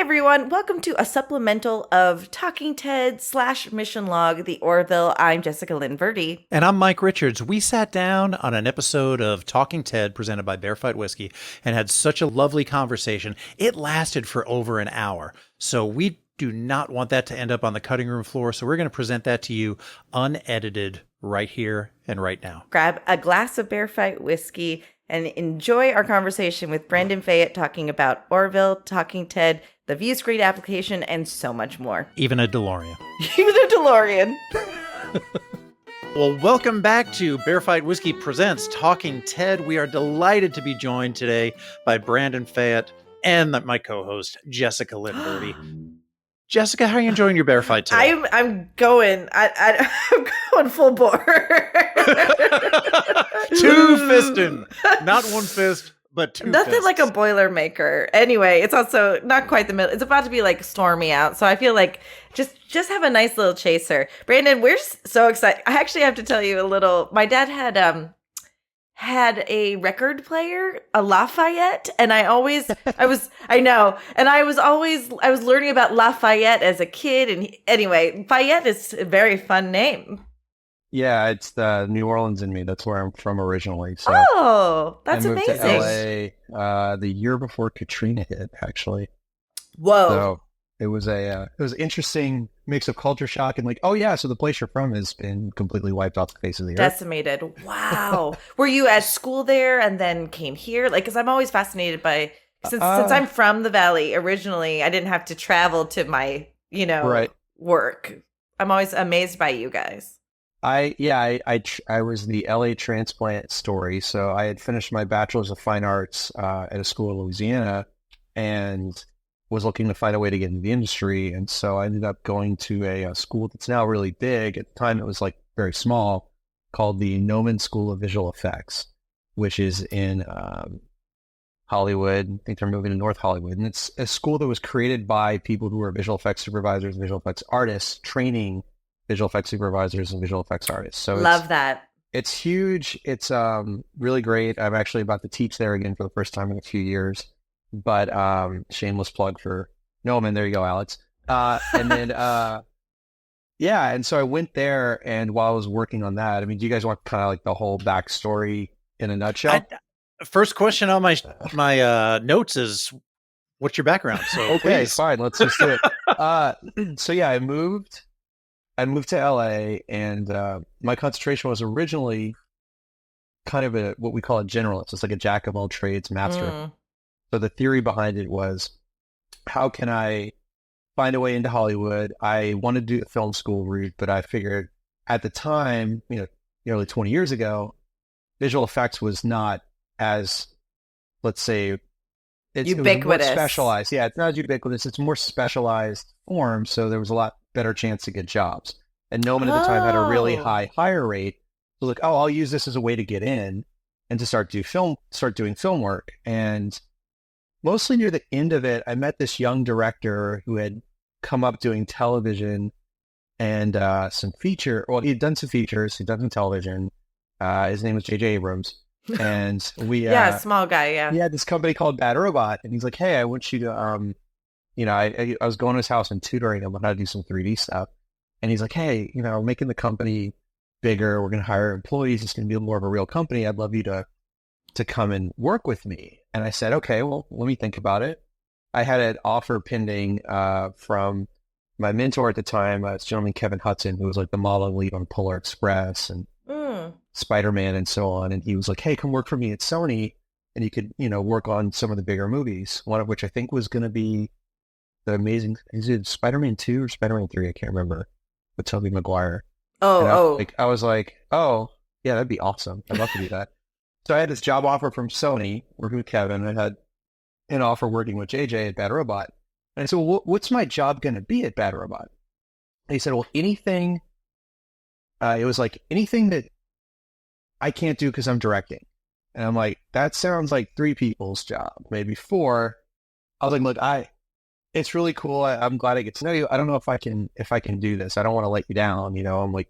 everyone. Welcome to a supplemental of Talking Ted / Mission Log, the Orville. I'm Jessica Lynn Verdi. And I'm Mike Richards. We sat down on an episode of Talking Ted presented by Bear Fight Whiskey and had such a lovely conversation. It lasted for over an hour. So we do not want that to end up on the cutting room floor. So we're going to present that to you unedited right here and right now. Grab a glass of Bear Fight Whiskey and enjoy our conversation with Brandon Fayette talking about Orville, Talking Ted, the ViewScreen application, and so much more. Even a DeLorean. Even a DeLorean. Well, welcome back to Bear Fight Whiskey Presents Talking Ted. We are delighted to be joined today by Brandon Fayette and my co-host, Jessica Lynn Verdi. Jessica, how are you enjoying your bear fight today? I'm going. I'm going full bore. Two fisting, not one fist, but two. Nothing fists. like a Boilermaker. Anyway, it's also not quite the middle. It's about to be like stormy out, so I feel like just have a nice little chaser. Brandon, we're so excited. I actually have to tell you a little. My dad had a record player, a Lafayette, and I was learning about Lafayette as a kid, and anyway, Fayette is a very fun name. Yeah, it's the New Orleans in me. That's where I'm from originally. So oh, that's I moved amazing. to LA the year before Katrina hit, actually. Whoa. So it was an interesting mix of culture shock and like, oh yeah, so the place you're from has been completely wiped off the face of the earth. Decimated. Wow. Were you at school there and then came here? Like, because I'm always fascinated by, since I'm from the Valley originally, I didn't have to travel to my, right. work. I'm always amazed by you guys. I was the LA transplant story. So I had finished my bachelor's of fine arts at a school in Louisiana and was looking to find a way to get into the industry. And so I ended up going to a school that's now really big. At the time, it was like very small, called the Noman School of Visual Effects, which is in Hollywood. I think they're moving to North Hollywood. And it's a school that was created by people who are visual effects supervisors, visual effects artists, training visual effects supervisors and visual effects artists. So love that. It's huge. It's really great. I'm actually about to teach there again for the first time in a few years. But shameless plug for Noman. There you go, Alex. And then yeah, and so I went there, and while I was working on that, I mean, do you guys want kind of like the whole backstory in a nutshell? First question on my notes is, what's your background? So okay, please. Fine, let's just do it. So yeah, I moved to LA, and my concentration was originally kind of what we call a generalist. It's like a jack of all trades master. So the theory behind it was, how can I find a way into Hollywood? I wanted to do the film school route, but I figured at the time, nearly 20 years ago, visual effects was not as, let's say, ubiquitous. It was more specialized. Yeah, it's not as ubiquitous. It's more specialized form, so there was a lot better chance to get jobs. And Noman at the time had a really high hire rate. So like, I'll use this as a way to get in and to start doing film work. And mostly near the end of it, I met this young director who had come up doing television and some feature. Well, he had done some features. He'd done some television. His name was J.J. Abrams. And we... small guy, yeah. He had this company called Bad Robot. And he's like, hey, I want you to... I was going to his house and tutoring him on how to do some 3D stuff. And he's like, hey, we're making the company bigger. We're going to hire employees. It's going to be more of a real company. I'd love you to come and work with me. And I said, okay, well, let me think about it. I had an offer pending from my mentor at the time, this gentleman, Kevin Hudson, who was like the model lead on Polar Express and Spider-Man and so on. And he was like, hey, come work for me at Sony, and you could, work on some of the bigger movies, one of which I think was going to be the amazing, is it Spider-Man 2 or Spider-Man 3? I can't remember, with Tobey Maguire. I was like, oh, yeah, that'd be awesome. I'd love to do that. So I had this job offer from Sony, working with Kevin. I had an offer working with JJ at Bad Robot. And I said, well, what's my job going to be at Bad Robot? And he said, well, anything, it was like anything that I can't do because I'm directing. And I'm like, that sounds like 3 people's job, maybe 4. I was like, look, it's really cool. I'm glad I get to know you. I don't know if I can do this. I don't want to let you down. I'm like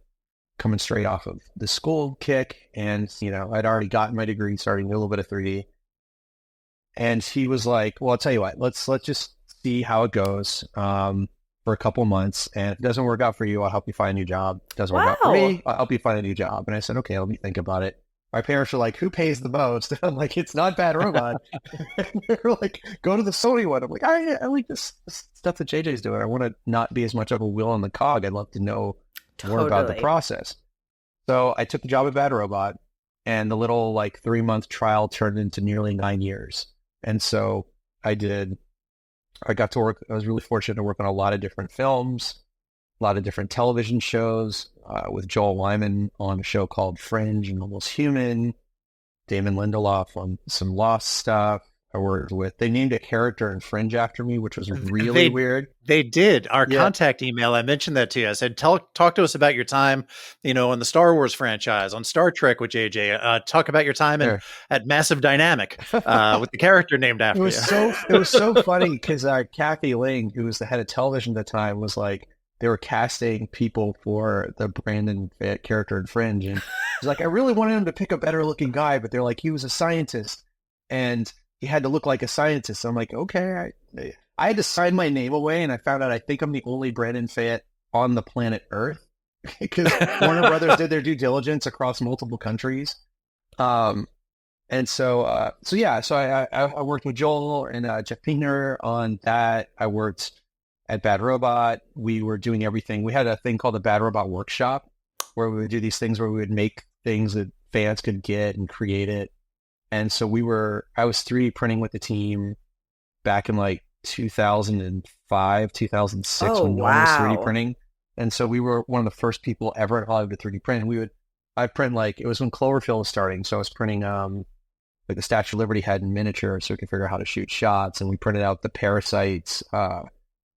coming straight off of the school kick, and I'd already gotten my degree, starting a little bit of 3D. And he was like, well, I'll tell you what, let's just see how it goes for a couple months. And if it doesn't work out for you, I'll help you find a new job. If it doesn't work out for me, I'll help you find a new job. And I said, okay, let me think about it. My parents were like, who pays the most? I'm like, it's not Bad Robot. They're like, go to the Sony one. I'm like, I like this stuff that JJ's doing. I want to not be as much of a wheel on the cog. I'd love to know more about the process. So I took the job at Bad Robot, and the little like 3-month trial turned into nearly 9 years. And so I got to work. I was really fortunate to work on a lot of different films, a lot of different television shows, with Joel Wyman on a show called Fringe and Almost Human, Damon Lindelof on some Lost stuff. I worked with, they named a character in Fringe after me, which was really weird. They did. Our contact email, I mentioned that to you. I said, talk to us about your time, in the Star Wars franchise, on Star Trek with JJ. Talk about your time at Massive Dynamic with the character named after you. It was so funny because Kathy Ling, who was the head of television at the time, was like, they were casting people for the Brandon Fayette character in Fringe. And he's like, I really wanted him to pick a better looking guy, but they're like, he was a scientist and he had to look like a scientist. So I'm like, okay. I had to sign my name away, and I found out I think I'm the only Brandon Fayette on the planet Earth because Warner Brothers did their due diligence across multiple countries. So I worked with Joel and Jeff Piener on that. I worked at Bad Robot. We were doing everything. We had a thing called the Bad Robot Workshop where we would do these things where we would make things that fans could get and create it. And so I was 3D printing with the team back in like 2005, 2006 when no one was 3D printing. And so we were one of the first people ever in Hollywood to 3D print. And I'd print it was when Cloverfield was starting. So I was printing like the Statue of Liberty head in miniature so we could figure out how to shoot shots. And we printed out the parasites,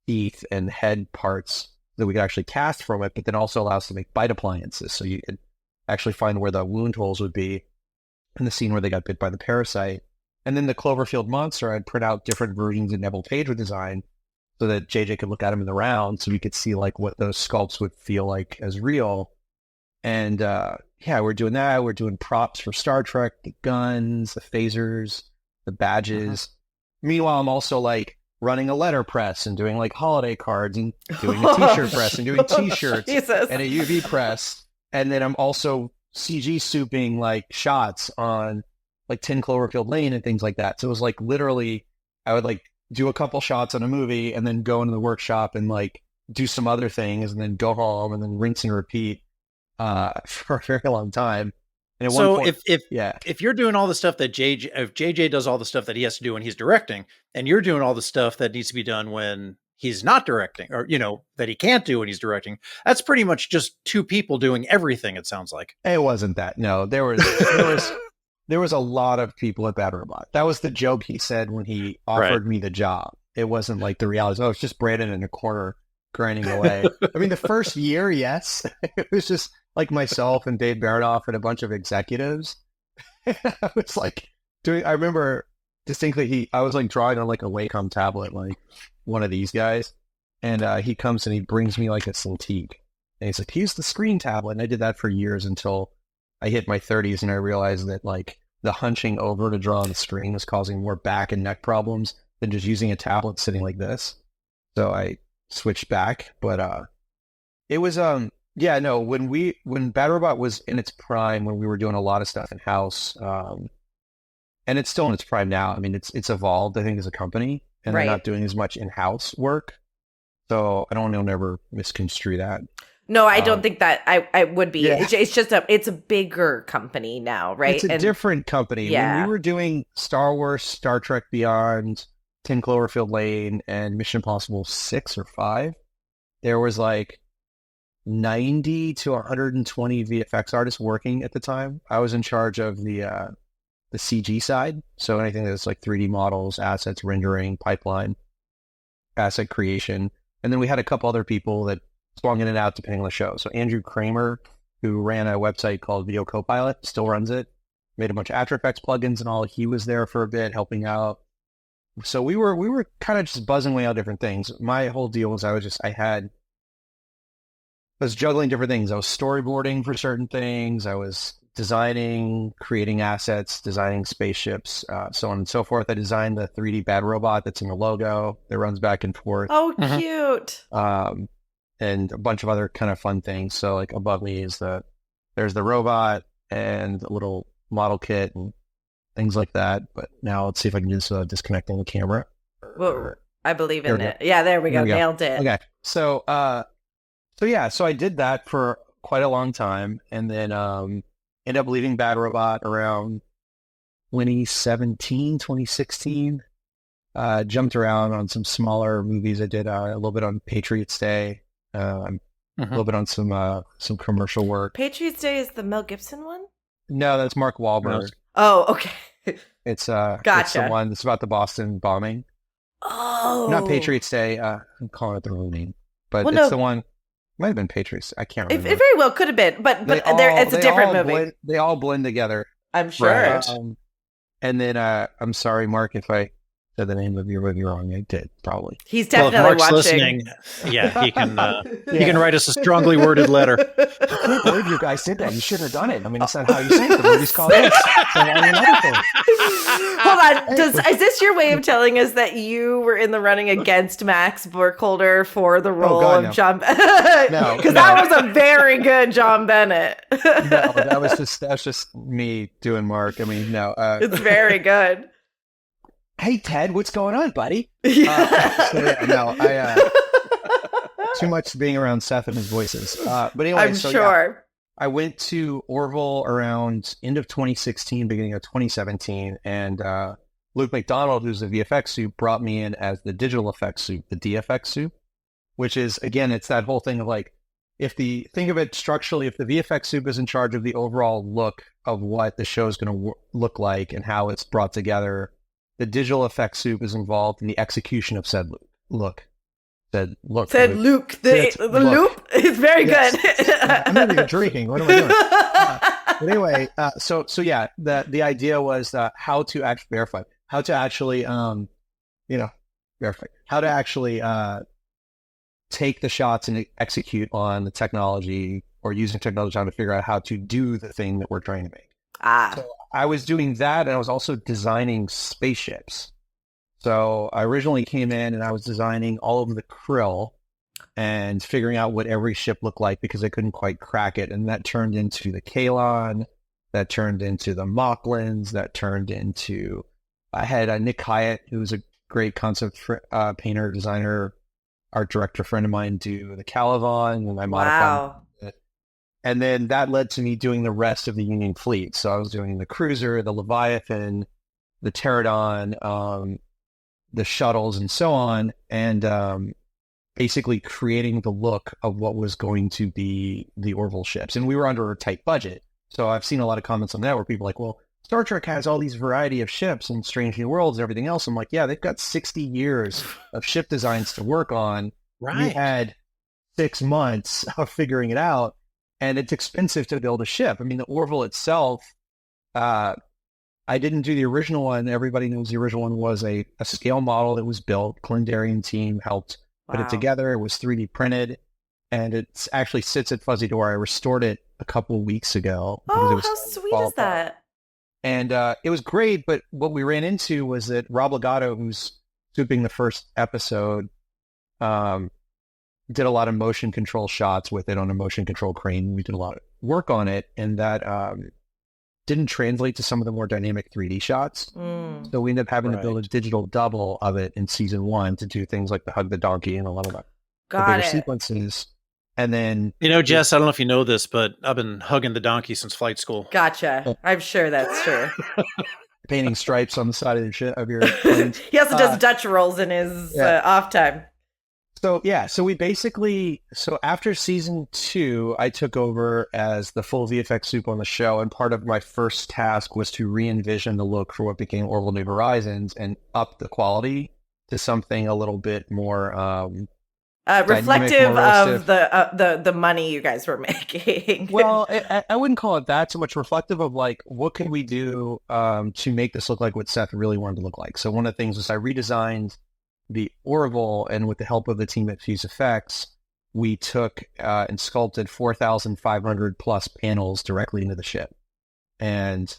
teeth and head parts that we could actually cast from it, but then also allows us to make bite appliances. So you could actually find where the wound holes would be in the scene where they got bit by the parasite. And then the Cloverfield monster, I'd print out different versions that Neville Page would design so that JJ could look at them in the round so we could see like what those sculpts would feel like as real. And we're doing that. We're doing props for Star Trek, the guns, the phasers, the badges. Meanwhile, I'm also like running a letterpress and doing like holiday cards and doing a t-shirt press and doing t-shirts and a UV press. And then I'm also CG souping like shots on like 10 Cloverfield Lane and things like that. So it was like literally I would like do a couple shots on a movie and then go into the workshop and like do some other things and then go home and then rinse and repeat for a very long time. And at one point, if you're doing all the stuff that if JJ does all the stuff that he has to do when he's directing, and you're doing all the stuff that needs to be done when he's not directing, or that he can't do when he's directing, that's pretty much just two people doing everything. It sounds like it wasn't that. No, there was a lot of people at Bad Robot. That was the joke he said when he offered me the job. It wasn't like the reality. Oh, it's just Brandon in a corner grinding away. I mean, the first year, yes, it was just like myself and Dave Baronoff and a bunch of executives. I was like I remember distinctly, I was like drawing on like a Wacom tablet, like one of these guys. And he comes and he brings me like a Cintiq. And he's like, use the screen tablet. And I did that for years until I hit my 30s and I realized that like the hunching over to draw on the screen was causing more back and neck problems than just using a tablet sitting like this. So I switched back. But it was when Bad Robot was in its prime, when we were doing a lot of stuff in house, and it's still in its prime now. I mean, it's evolved, I think, as a company, and they're not doing as much in-house work. So I don't want to ever misconstrue that. No, I don't think that I would be. Yeah. It's just it's a bigger company now, right? It's a different company. Yeah. When we were doing Star Wars, Star Trek Beyond, 10 Cloverfield Lane, and Mission Impossible 6 or 5, there was like 90 to 120 VFX artists working at the time. I was in charge of the CG side. So anything that's like 3D models, assets, rendering, pipeline, asset creation. And then we had a couple other people that swung in and out depending on the show. So Andrew Kramer, who ran a website called Video Copilot, still runs it, made a bunch of After Effects plugins and all. He was there for a bit helping out. So we were kind of just buzzing away on different things. My whole deal was I was juggling different things. I was storyboarding for certain things. I was designing, creating assets, designing spaceships, so on and so forth. I designed the 3D bad robot that's in the logo that runs back and forth. Oh, cute. And a bunch of other kind of fun things. So like above me is there's the robot and a little model kit and things like that. But now let's see if I can do this without disconnecting the camera. Whoa, I believe in it. Yeah, there we go. Nailed it. Okay. So so I did that for quite a long time, and then ended up leaving Bad Robot around 2016. Jumped around on some smaller movies. I did a little bit on Patriots Day, a little bit on some commercial work. Patriots Day is the Mel Gibson one? No, that's Mark Wahlberg. Oh, okay. It's gotcha. It's the one that's about the Boston bombing. Oh, not Patriots Day. I'm calling it the wrong name, but it's the one. Might have been Patriots. I can't remember. It very well could have been, but it's a different movie. They all blend together. I'm sure. Right. And then I'm sorry, Mark, if I said the name of your movie wrong. I did, probably. He's definitely watching. Listening, yeah, he can write us a strongly worded letter. I can't believe you guys did that. You shouldn't have done it. I mean, it's not how you say it. The movie's called this. Hold on. Is this your way of telling us that you were in the running against Max Burkholder for the role of John Bennett? No. Because that was a very good John Bennett. No, that's just me doing Mark. I mean, no. It's very good. Hey, Ted, what's going on, buddy? Too much being around Seth and his voices. But anyway, I'm sure. I went to Orville around end of 2016, beginning of 2017, and Luke McDonald, who's the VFX soup, brought me in as the digital effects soup, the DFX soup, which is, again, it's that whole thing of like, think of it structurally, if the VFX soup is in charge of the overall look of what the show is going to look like and how it's brought together, the digital effects soup is involved in the execution of said look. The loop is very good. I'm not even drinking. What am I doing? But anyway, so yeah, the idea was how to verify, how to actually take the shots and execute on the technology, or using technology to figure out how to do the thing that we're trying to make. So I was doing that, and I was also designing spaceships. So I originally came in and I was designing all of the krill and figuring out what every ship looked like, because I couldn't quite crack it. And that turned into the Kalon, that turned into the Mocklins, that turned into, I had Nick Hyatt, who was a great concept painter, designer, art director friend of mine, do the Caliban, and I modified it. And then that led to me doing the rest of the Union fleet. So I was doing the cruiser, the Leviathan, the Pterodon, the shuttles, and so on, and basically creating the look of what was going to be the Orville ships. And we were under a tight budget. So I've seen a lot of comments on that where people are like, well, Star Trek has all these variety of ships and Strange New Worlds and everything else. I'm like, yeah, they've got 60 years of ship designs to work on. Right. We had 6 months of figuring it out, and it's expensive to build a ship. I mean, the Orville itself, I didn't do the original one. Everybody knows the original one was a scale model that was built. Clendarian team helped put it together. It was 3D printed, and it actually sits at Fuzzy Door. I restored it a couple of weeks ago. Oh, how sweet is that? And it was great, but what we ran into was that Rob Legato, who's souping the first episode, did a lot of motion control shots with it on a motion control crane. We did a lot of work on it, and that didn't translate to some of the more dynamic 3D shots. So we ended up having to build a digital double of it in season 1 to do things like the Hug the Donkey and a lot of the bigger sequences. And then, Jess, I don't know if you know this, but I've been hugging the donkey since flight school. Gotcha. I'm sure that's true. Painting stripes on the side of your planes. He also does Dutch rolls in his off time. So we basically, after season 2, I took over as the full VFX soup on the show, and part of my first task was to re-envision the look for what became Orville New Horizons and up the quality to something a little bit more reflective of the money you guys were making. Well, I wouldn't call it that so much. Reflective of like, what could we do to make this look like what Seth really wanted to look like? So one of the things was I redesigned the Orville, and with the help of the team at Fuse Effects, we took and sculpted 4,500 plus panels directly into the ship. And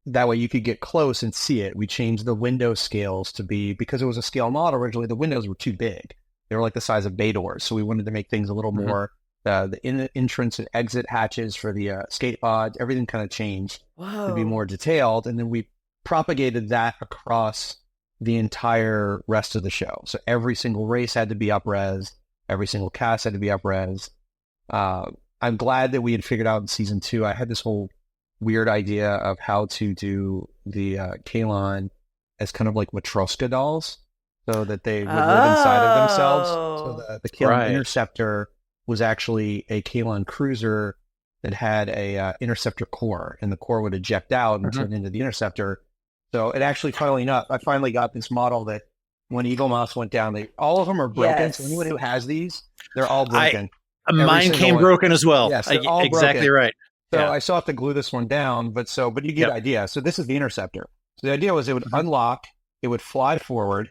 that way you could get close and see it. We changed the window scales to be, because it was a scale model originally, the windows were too big. They were like the size of bay doors. So we wanted to make things a little more, the entrance and exit hatches for the skate pods, everything kind of changed to be more detailed. And then we propagated that across the entire rest of the show. So every single race had to be up-res. Every single cast had to be up-res. I'm glad that we had figured out in season 2. I had this whole weird idea of how to do the Kalon as kind of like Matryoshka dolls, so that they would live inside of themselves. So the Kalon Interceptor was actually a Kalon cruiser that had a interceptor core, and the core would eject out and turn into the interceptor. So it actually, I finally got this model that when Eagle Moss went down, all of them are broken. Yes. So anyone who has these, they're all broken. Mine came broken as well. Yes, they're all exactly broken. Right. So I still have to glue this one down, but you get the idea. So this is the interceptor. So the idea was it would unlock, it would fly forward,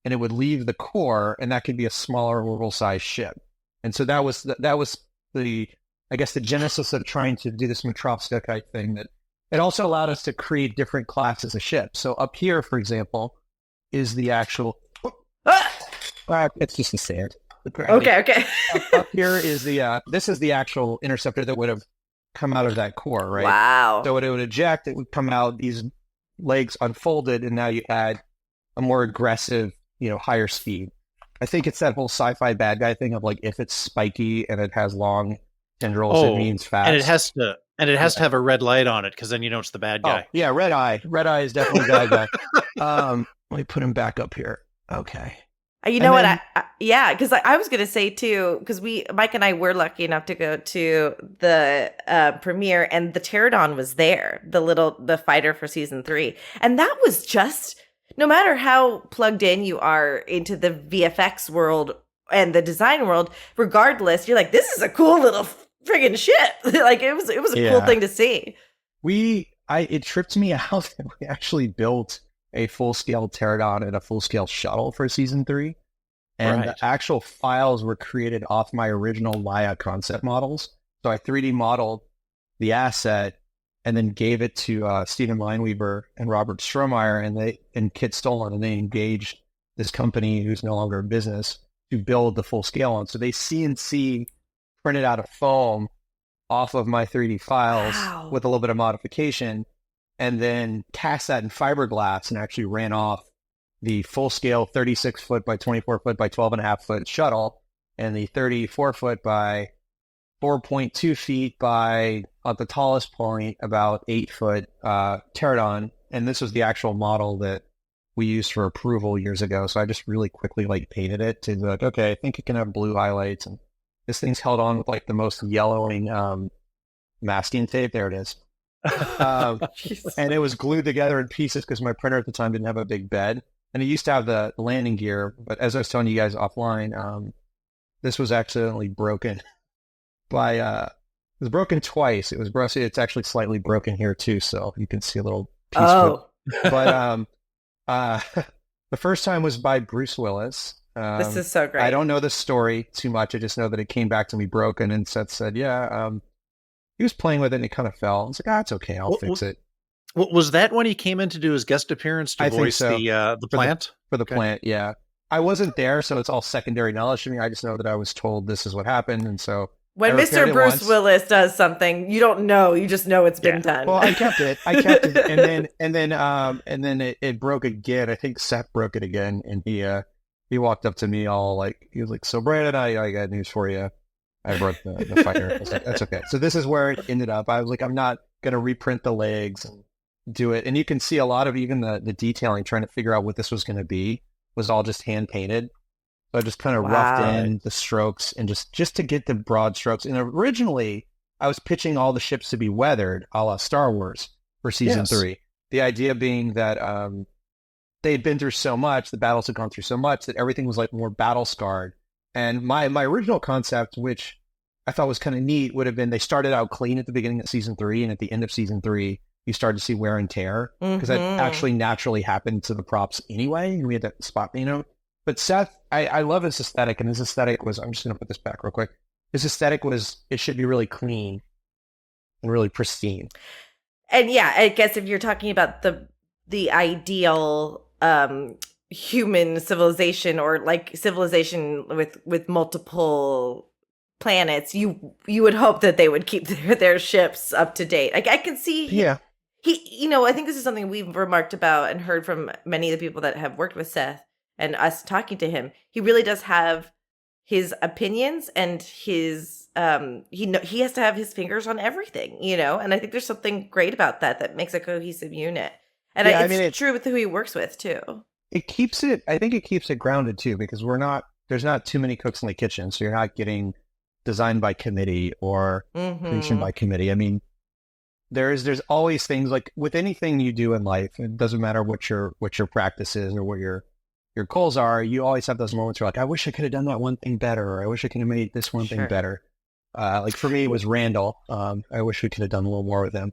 and it would leave the core, and that could be a smaller Orville-sized ship. And so that was the I guess the genesis of trying to do this Matryoshka type thing. That it also allowed us to create different classes of ships. So up here, for example, is the actual. It's just the sand. Okay. Up here is this is the actual interceptor that would have come out of that core, right? Wow. So when it would eject, it would come out, these legs unfolded, and now you had a more aggressive, higher speed. I think it's that whole sci-fi bad guy thing of like, if it's spiky and it has long tendrils, it means fast. And it has to have a red light on it, because then you know it's the bad guy. Yeah, red eye. Red eye is definitely bad guy. Let me put him back up here. Okay. You know what? Because I was going to say too, because Mike and I were lucky enough to go to the premiere, and the Pterodon was there, the fighter for season 3, and that was just, no matter how plugged in you are into the VFX world and the design world, regardless, you're like, this is a cool little friggin' shit. Like it was a cool thing to see. It tripped me out that we actually built a full-scale Pterodon and a full-scale shuttle for season 3. And the actual files were created off my original Maya concept models. So I 3D modeled the asset and then gave it to Stephen Lineweaver and Robert Strohmeyer and Kit Stolen, and they engaged this company who's no longer in business to build the full scale one. So they CNC printed out a foam off of my 3D files with a little bit of modification, and then cast that in fiberglass and actually ran off the full-scale 36-foot by 24-foot by 12.5-foot shuttle and the 34-foot by 4.2 feet by, at the tallest point, about 8-foot Pterodon. And this was the actual model that we used for approval years ago. So I just really quickly painted it to be like, okay, I think it can have blue highlights. And this thing's held on with the most yellowing masking tape. There it is. And it was glued together in pieces because my printer at the time didn't have a big bed, and it used to have the landing gear, but as I was telling you guys offline, this was accidentally broken by it was broken twice. It's actually slightly broken here too, so you can see a little piece of it. But the first time was by Bruce Willis. This is so great. I don't know the story too much. I just know that it came back to me broken, and Seth said, he was playing with it and it kind of fell. I was like, it's okay, I'll fix it. Was that when he came in to do his guest appearance to voice the plant? For the plant, yeah. I wasn't there, so it's all secondary knowledge to me. I just know that I was told this is what happened, and so when Mr. Bruce Willis does something, you don't know, you just know it's been done. Well, I kept it, and then it broke again. I think Seth broke it again, and he walked up to me all he was like, "So Brandon, I got news for you. I broke the fighter." I was like, "That's okay." So this is where it ended up. I was like, I'm not going to reprint the legs and do it. And you can see a lot of even the detailing, trying to figure out what this was going to be, was all just hand painted. So I just kind of roughed in the strokes and just to get the broad strokes. And originally, I was pitching all the ships to be weathered, a la Star Wars, for season 3. The idea being that they had been through so much, the battles had gone through so much, that everything was more battle scarred. And my original concept, which I thought was kind of neat, would have been they started out clean at the beginning of season 3, and at the end of season 3, you started to see wear and tear, because that actually naturally happened to the props anyway, and we had that spot, But Seth, I love his aesthetic, and his aesthetic was, I'm just going to put this back real quick, his aesthetic was, it should be really clean and really pristine. And yeah, I guess if you're talking about the ideal human civilization, or like civilization with multiple planets, you would hope that they would keep their ships up to date. Like, I can see Yeah. he I think this is something we've remarked about and heard from many of the people that have worked with Seth and us talking to him. He really does have his opinions, and his he has to have his fingers on everything, and I think there's something great about that makes a cohesive unit. And Yeah, it's true with who he works with too. I think it keeps it grounded too, because there's not too many cooks in the kitchen. So you're not getting designed by committee or creation by committee. I mean, there's always things like with anything you do in life. It doesn't matter what your practice is or what your goals are. You always have those moments where like, I wish I could have done that one thing better, or I wish I could have made this one thing better. Like for me, it was Randall. I wish we could have done a little more with him,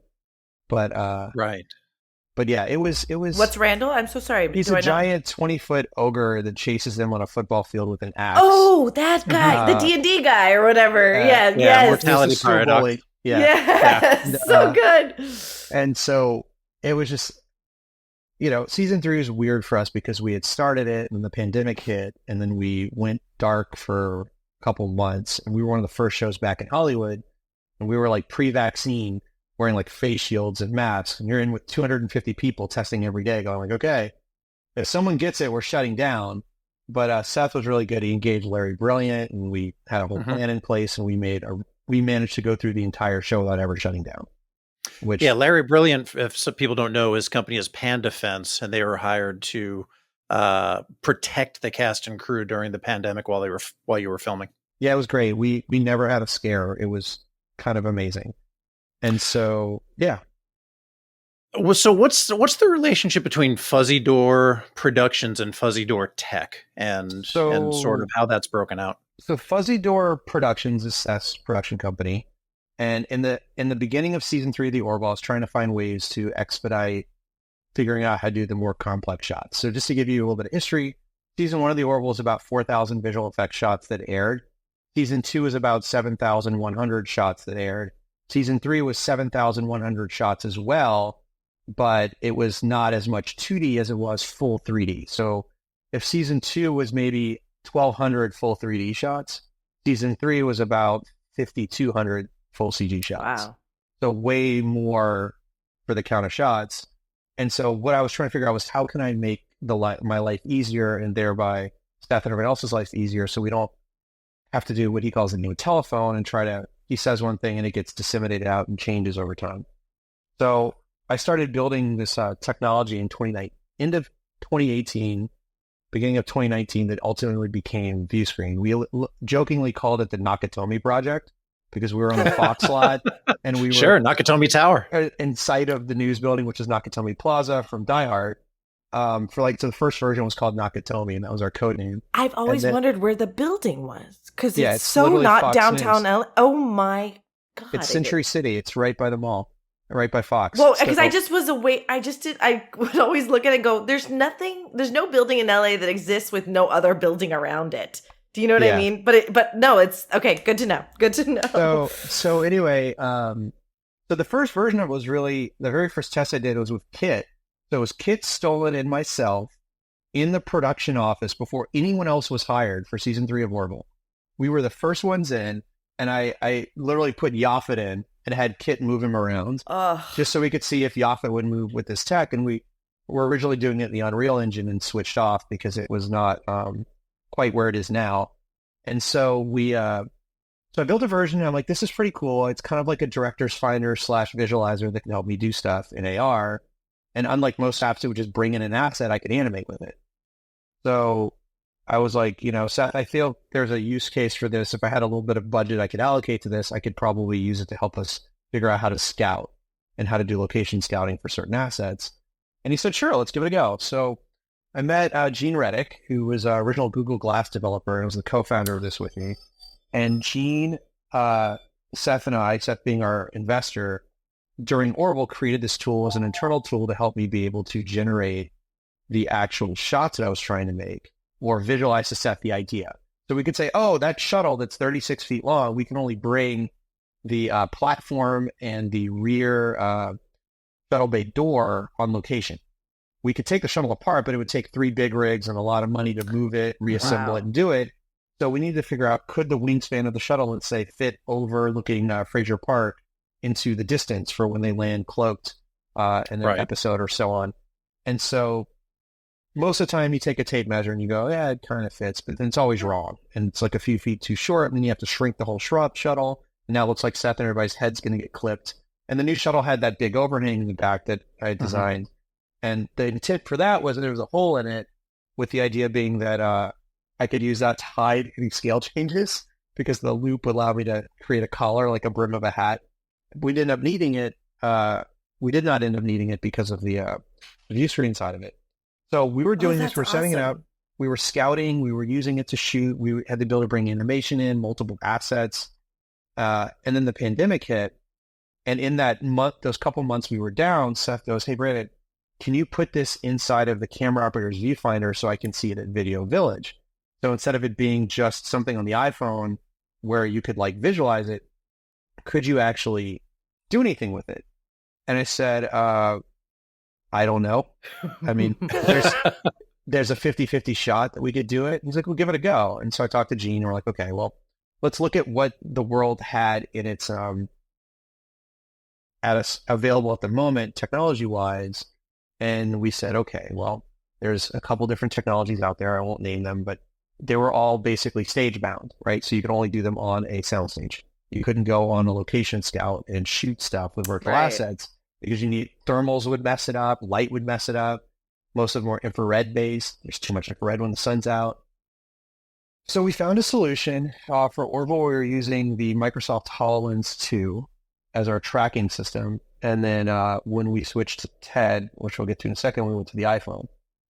but right. But yeah, it was. What's Randall? I'm so sorry. He's a giant 20-foot ogre that chases them on a football field with an axe. Oh, that guy, the D&D guy or whatever. Yes. Mortality paradox. Yeah. So good. And so it was just, season 3 was weird for us because we had started it and the pandemic hit, and then we went dark for a couple months, and we were one of the first shows back in Hollywood, and we were like pre-vaccine, wearing like face shields and masks, and you're in with 250 people testing every day, going like, okay, if someone gets it, we're shutting down. But Seth was really good. He engaged Larry Brilliant, and we had a whole plan in place, and we managed to go through the entire show without ever shutting down. Larry Brilliant, if some people don't know, his company is Pan Defense, and they were hired to protect the cast and crew during the pandemic while you were filming. Yeah, it was great. We never had a scare. It was kind of amazing. And so, yeah. So what's the relationship between Fuzzy Door Productions and Fuzzy Door Tech, and sort of how that's broken out? So Fuzzy Door Productions is Seth's production company, and in the beginning of season 3 of the Orville, I was trying to find ways to expedite figuring out how to do the more complex shots. So just to give you a little bit of history, season 1 of the Orville is about 4,000 visual effects shots that aired. Season 2 is about 7,100 shots that aired. Season 3 was 7,100 shots as well, but it was not as much 2D as it was full 3D. So if season 2 was maybe 1,200 full 3D shots, season 3 was about 5,200 full CG shots. Wow. So way more for the count of shots. And so what I was trying to figure out was, how can I make my life easier, and thereby Seth and everyone else's life easier, so we don't have to do what he calls a new telephone and he says one thing and it gets disseminated out and changes over time. So I started building this technology in end of 2018, beginning of 2019, that ultimately became ViewScreen. We jokingly called it the Nakatomi Project because we were on the Fox lot, and we were Nakatomi Tower in sight of the news building, which is Nakatomi Plaza from Die Hard. So the first version was called Nakatomi, and that was our code name. I've always wondered where the building was, because it's so not Fox downtown LA. Oh my God. It's Century City. It's right by the mall, right by Fox. Well, because I would always look at it and go, there's no building in LA that exists with no other building around it. Do you know what I mean? But no, it's okay. Good to know. So anyway, so the first version of it was really, the very first test I did was with Kit. So it was Kit, Stolen, and myself in the production office before anyone else was hired for season 3 of Orville. We were the first ones in, and I literally put Yaphet in and had Kit move him around just so we could see if Yaphet would move with this tech. And we were originally doing it in the Unreal Engine and switched off because it was not quite where it is now. And so so I built a version, and I'm like, this is pretty cool. It's kind of like a director's finder / visualizer that can help me do stuff in AR. And unlike most apps that would just bring in an asset, I could animate with it. So I was like, Seth, I feel there's a use case for this. If I had a little bit of budget I could allocate to this, I could probably use it to help us figure out how to scout and how to do location scouting for certain assets. And he said, sure, let's give it a go. So I met Gene Reddick, who was an original Google Glass developer and was the co-founder of this with me. And Gene, Seth and I, Seth being our investor, during Orville, created this tool as an internal tool to help me be able to generate the actual shots that I was trying to make, or visualize to Seth the idea. So we could say, oh, that shuttle that's 36 feet long, we can only bring the platform and the rear shuttle bay door on location. We could take the shuttle apart, but it would take 3 big rigs and a lot of money to move it, reassemble Wow. it, and do it. So we needed to figure out, could the wingspan of the shuttle, let's say, fit overlooking Fraser Park into the distance for when they land cloaked in an episode or so on. And so most of the time you take a tape measure and you go, yeah, it kind of fits, but then it's always wrong. And it's like a few feet too short, and then you have to shrink the whole shuttle. And now it looks like Seth and everybody's head's going to get clipped. And the new shuttle had that big overhang in the back that I had designed. And the intent for that was that there was a hole in it, with the idea being that I could use that to hide any scale changes, because the loop would allow me to create a collar like a brim of a hat. We didn't end up needing it. We did not end up needing it because of the view screen side of it. So we were doing this. We're setting it up. We were scouting. We were using it to shoot. We had the ability to bring animation in, multiple assets. And then the pandemic hit. And in that month, those couple months we were down, Seth goes, hey, Brandon, can you put this inside of the camera operator's viewfinder so I can see it at Video Village? So instead of it being just something on the iPhone where you could like visualize it, could you actually do anything with it? And I said, I don't know. I mean, there's a 50-50 shot that we could do it. And he's like, well, give it a go. And so I talked to Gene, and we're like, okay, well, let's look at what the world had in its available at the moment, technology-wise. And we said, okay, well, there's a couple different technologies out there. I won't name them, but they were all basically stage-bound, right? So you could only do them on a soundstage. You couldn't go on a location scout and shoot stuff with virtual assets, because you need thermals would mess it up, light would mess it up. Most of them were infrared based. There's too much infrared when the sun's out. So we found a solution. For Orville, we were using the Microsoft HoloLens 2 as our tracking system. And then when we switched to TED, which we'll get to in a second, we went to the iPhone.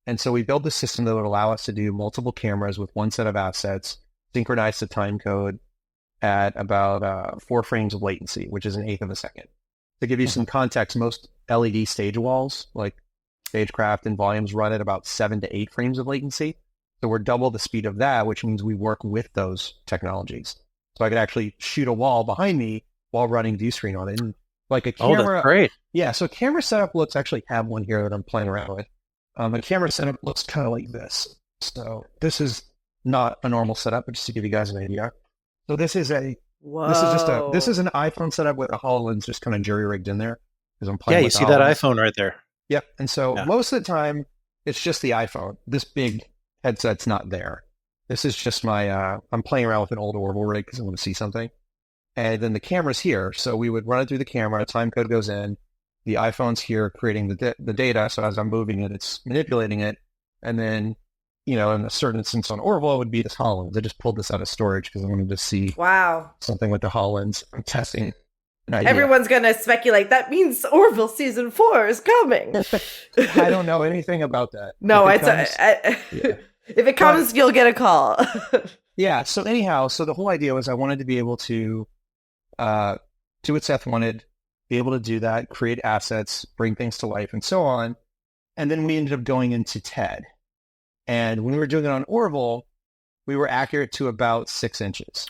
And so we built a system that would allow us to do multiple cameras with one set of assets, synchronize the time code at about 4 frames of latency, which is 1/8 of a second. To give you some context, most LED stage walls, like Stagecraft and Volumes, run at about 7 to 8 frames of latency. So we're double the speed of that, which means we work with those technologies. So I could actually shoot a wall behind me while running ViewScreen on it. And like a camera. Oh, that's great. Yeah, so camera setup looks, actually have one here that I'm playing around with. A camera setup looks kind of like this. So this is not a normal setup, but just to give you guys an idea. So this is an iPhone setup with a HoloLens just kind of jury rigged in there, because I'm playing. Yeah, you see that iPhone right there. Yep. And so most of the time it's just the iPhone. This big headset's not there. This is just my I'm playing around with an old Orville rig because I want to see something. And then the camera's here. So we would run it through the camera, time code goes in, the iPhone's here creating the data. So as I'm moving it, it's manipulating it. And then, in a certain instance on Orville, it would be this HoloLens. I just pulled this out of storage because I wanted to see something with the HoloLens. I'm testing an idea. Everyone's going to speculate. That means Orville season 4 is coming. I don't know anything about that. No, if it comes, you'll get a call. Yeah. So anyhow, the whole idea was I wanted to be able to do what Seth wanted, be able to do that, create assets, bring things to life, and so on. And then we ended up going into TED. And when we were doing it on Orville, we were accurate to about 6 inches.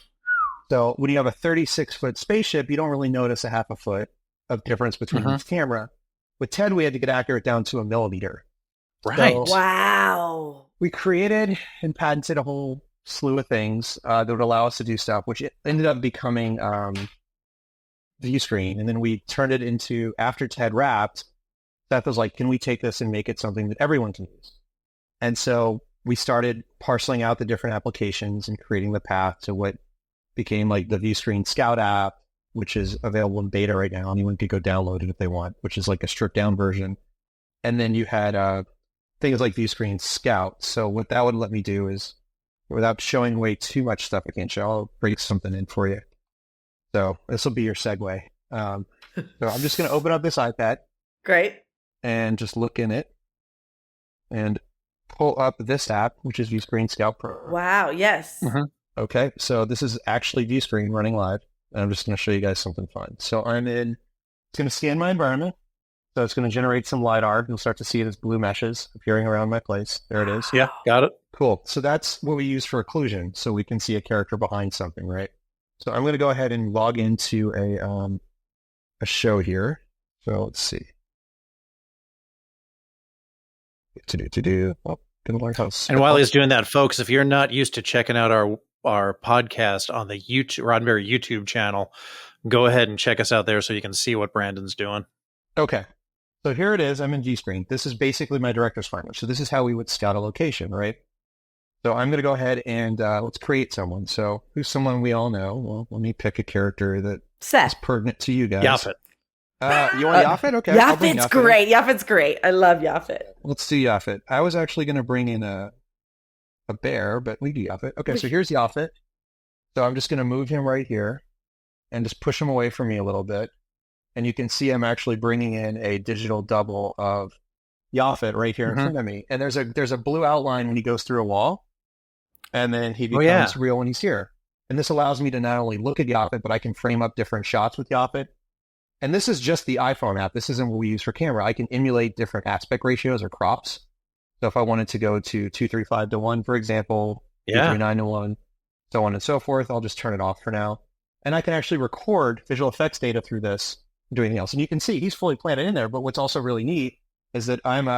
So when you have a 36-foot spaceship, you don't really notice a half a foot of difference between each camera. With TED, we had to get accurate down to 1 millimeter. Right. So Wow. we created and patented a whole slew of things that would allow us to do stuff, which ended up becoming ViewScreen. And then we turned it into, after TED wrapped, Seth was like, can we take this and make it something that everyone can use? And so we started parceling out the different applications and creating the path to what became like the ViewScreen Scout app, which is available in beta right now. Anyone could go download it if they want, which is like a stripped down version. And then you had things like ViewScreen Scout. So what that would let me do is, without showing away too much stuff I can't show, I'll break something in for you. So this will be your segue. So I'm just going to open up this iPad. Great. And just look in it and pull up this app, which is ViewScreen Scout Pro. Wow, yes. Okay, so this is actually ViewScreen running live. And I'm just going to show you guys something fun. So it's going to scan my environment. So it's going to generate some LiDAR. You'll start to see it as blue meshes appearing around my place. There it is. Yeah, got it. Cool. So that's what we use for occlusion. So we can see a character behind something, right? So I'm going to go ahead and log into a show here. So let's see. Well, gonna learn how to spell. And while he's doing that, folks, if you're not used to checking out our podcast on the Roddenberry YouTube channel, go ahead and check us out there so you can see what Brandon's doing. Okay. So here it is. I'm in ViewScreen. This is basically my director's finder. So this is how we would scout a location, right? So I'm going to go ahead and let's create someone. So who's someone we all know? Well, let me pick a character that is pertinent to you guys. Yaphet. You want Yaphet? Okay. I'll bring Yaphet's Yaphet great. Yaphet's great. I love Yaphet. Let's do Yaphet. I was actually going to bring in a bear, but we do Yaphet. Okay, so here's Yaphet. So I'm just going to move him right here and just push him away from me a little bit. And you can see I'm actually bringing in a digital double of Yaphet right here in front of me. And there's a blue outline when he goes through a wall, and then he becomes real when he's here. And this allows me to not only look at Yaphet, but I can frame up different shots with Yaphet. And this is just the iPhone app. This isn't what we use for camera. I can emulate different aspect ratios or crops. So if I wanted to go to 2:3:5:1, for example, 2:3:9:1, so on and so forth, I'll just turn it off for now. And I can actually record visual effects data through this, do anything else. And you can see he's fully planted in there. But what's also really neat is that I'm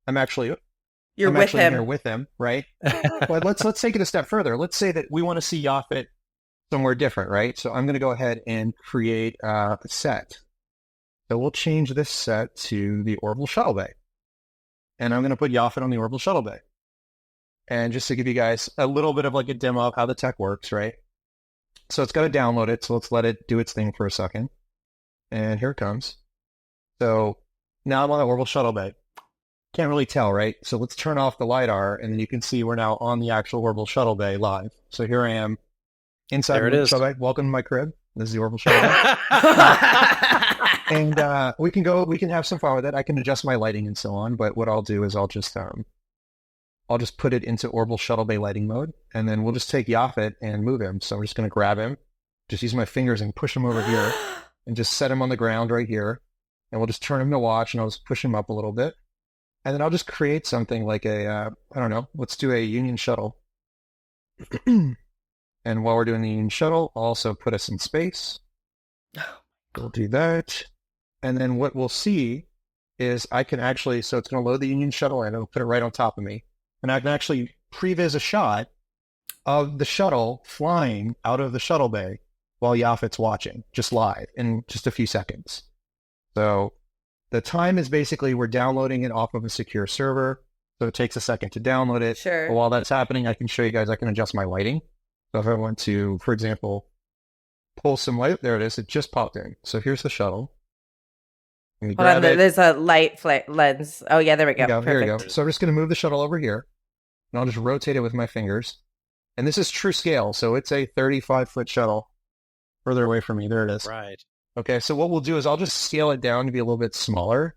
actually You're with him. Here with him, right? But let's take it a step further. Let's say that we want to see Yaphet somewhere different, right? So I'm going to go ahead and create a set. So we'll change this set to the Orville Shuttle Bay. And I'm going to put Yaphet on the Orville Shuttle Bay. And just to give you guys a little bit of like a demo of how the tech works, right? So it's got to download it. So let's let it do its thing for a second. And here it comes. So now I'm on the Orville Shuttle Bay. Can't really tell, right? So let's turn off the LiDAR, and then you can see we're now on the actual Orville Shuttle Bay live. So here I am inside the Orville Shuttle Bay. Welcome to my crib. This is the Orville Shuttle Bay. And we can have some fun with it. I can adjust my lighting and so on, but what I'll do is I'll just put it into Orville Shuttle Bay lighting mode, and then we'll just take Yaphet and move him. So I'm just going to grab him, just use my fingers and push him over here, and just set him on the ground right here. And we'll just turn him to watch, and I'll just push him up a little bit. And then I'll just create something like I don't know, let's do a Union Shuttle. And while we're doing the Union Shuttle, I'll also put us in space. We'll do that. And then what we'll see is I can actually, so it's going to load the Union Shuttle in, it'll put it right on top of me. And I can actually previs a shot of the shuttle flying out of the shuttle bay while Yaphet's watching, just live, in just a few seconds. So the time is basically we're downloading it off of a secure server, so it takes a second to download it. Sure. But while that's happening, I can show you guys, I can adjust my lighting. So if I want to, for example, pull some light, there it is, it just popped in. So here's the shuttle. Hold on, there's a light lens. Oh yeah, there we go. Here we go. So I'm just going to move the shuttle over here, and I'll just rotate it with my fingers. And this is true scale, so it's a 35-foot shuttle further away from me. There it is. Right. Okay, so what we'll do is I'll just scale it down to be a little bit smaller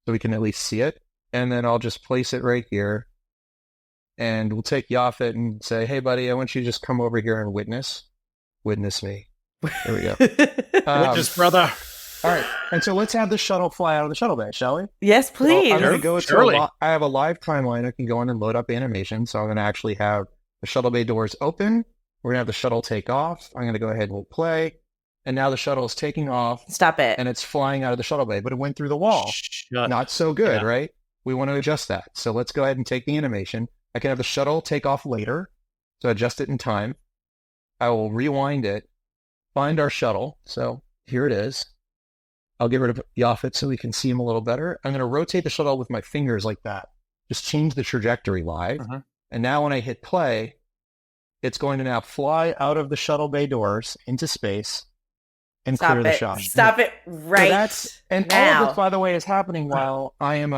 so we can at least see it. And then I'll just place it right here. And we'll take Yaphet and say, hey, buddy, I want you to just come over here and witness me. There we go. Witness, brother. All right. And so let's have the shuttle fly out of the shuttle bay, shall we? Yes, please. So I'm going to go to I have a live timeline. I can go in and load up animation. So I'm going to actually have the shuttle bay doors open. We're going to have the shuttle take off. I'm going to go ahead and we'll play. And now the shuttle is taking off. Stop it. And it's flying out of the shuttle bay, but it went through the wall. Not so good, right? We want to adjust that. So let's go ahead and take the animation. I can have the shuttle take off later. So adjust it in time. I will rewind it, find our shuttle. So here it is. I'll get rid of Yaphet so we can see him a little better. I'm going to rotate the shuttle with my fingers like that. Just change the trajectory live. And now when I hit play, it's going to now fly out of the shuttle bay doors into space and clear the shot. Stop it right so now. All of this, by the way, is happening while I am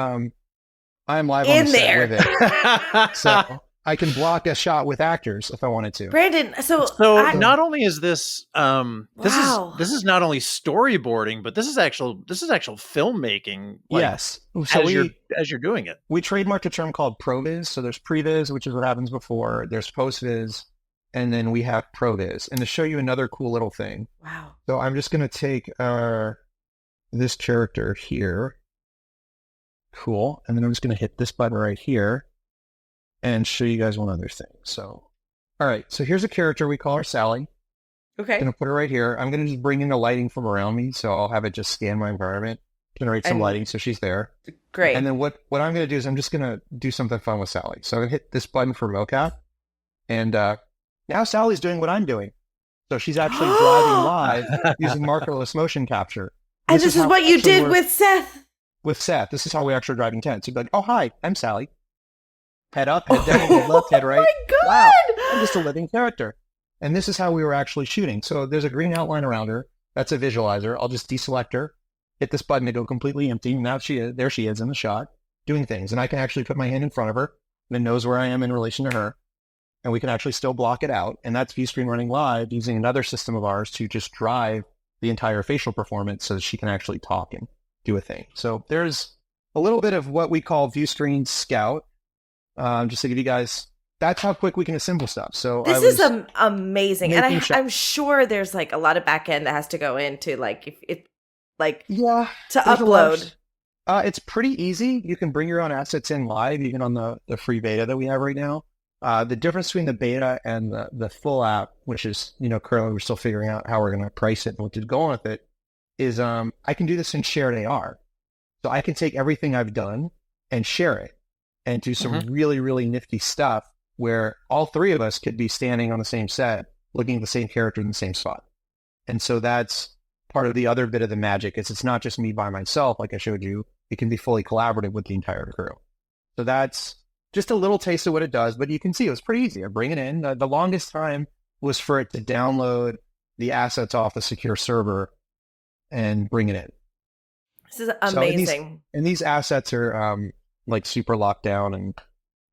live on the set with it. So I can block a shot with actors if I wanted to. Brandon, so not only is this this is not only storyboarding, but this is actual filmmaking. Yes. So as you're doing it. We trademarked a term called ProViz. So there's previs, which is what happens before. There's postviz. And then we have ProViz. And to show you another cool little thing. Wow. So I'm just going to take this character here. Cool. And then I'm just going to hit this button right here and show you guys one other thing. So, all right. So here's a character. We call her Sally. Okay. I'm going to put her right here. I'm going to just bring in the lighting from around me. So I'll have it just scan my environment. generate some And- lighting, so she's there. Great. And then what I'm going to do is I'm just going to do something fun with Sally. So I'm going to hit this button for mocap, and now Sally's doing what I'm doing. So she's actually driving live using markerless motion capture. And this is how what you actually did we're- with Seth. with Seth. This is how we actually are driving Ted. So you'd be like, oh, hi, I'm Sally. Head up, head down, head left, head right. Oh my God. Wow, I'm just a living character. And this is how we were actually shooting. So there's a green outline around her. That's a visualizer. I'll just deselect her, hit this button to go completely empty. Now there she is in the shot doing things. And I can actually put my hand in front of her and it knows where I am in relation to her. And we can actually still block it out. And that's ViewScreen running live using another system of ours to just drive the entire facial performance so that she can actually talk and do a thing. So there's a little bit of what we call ViewScreen Scout. Just to give you guys, that's how quick we can assemble stuff. So This is amazing. And I'm sure there's like a lot of back end that has to go into like, if like yeah, to there's a lot upload. it's pretty easy. You can bring your own assets in live, even on the free beta that we have right now. The difference between the beta and the full app, which is, currently we're still figuring out how we're going to price it and what to go on with it, is I can do this in shared AR. So I can take everything I've done and share it and do some really, really nifty stuff where all three of us could be standing on the same set, looking at the same character in the same spot. And so that's part of the other bit of the magic is it's not just me by myself, like I showed you. It can be fully collaborative with the entire crew. So that's just a little taste of what it does, but you can see it was pretty easy. I bring it in. The longest time was for it to download the assets off the secure server and bring it in. This is amazing. And these assets are like super locked down and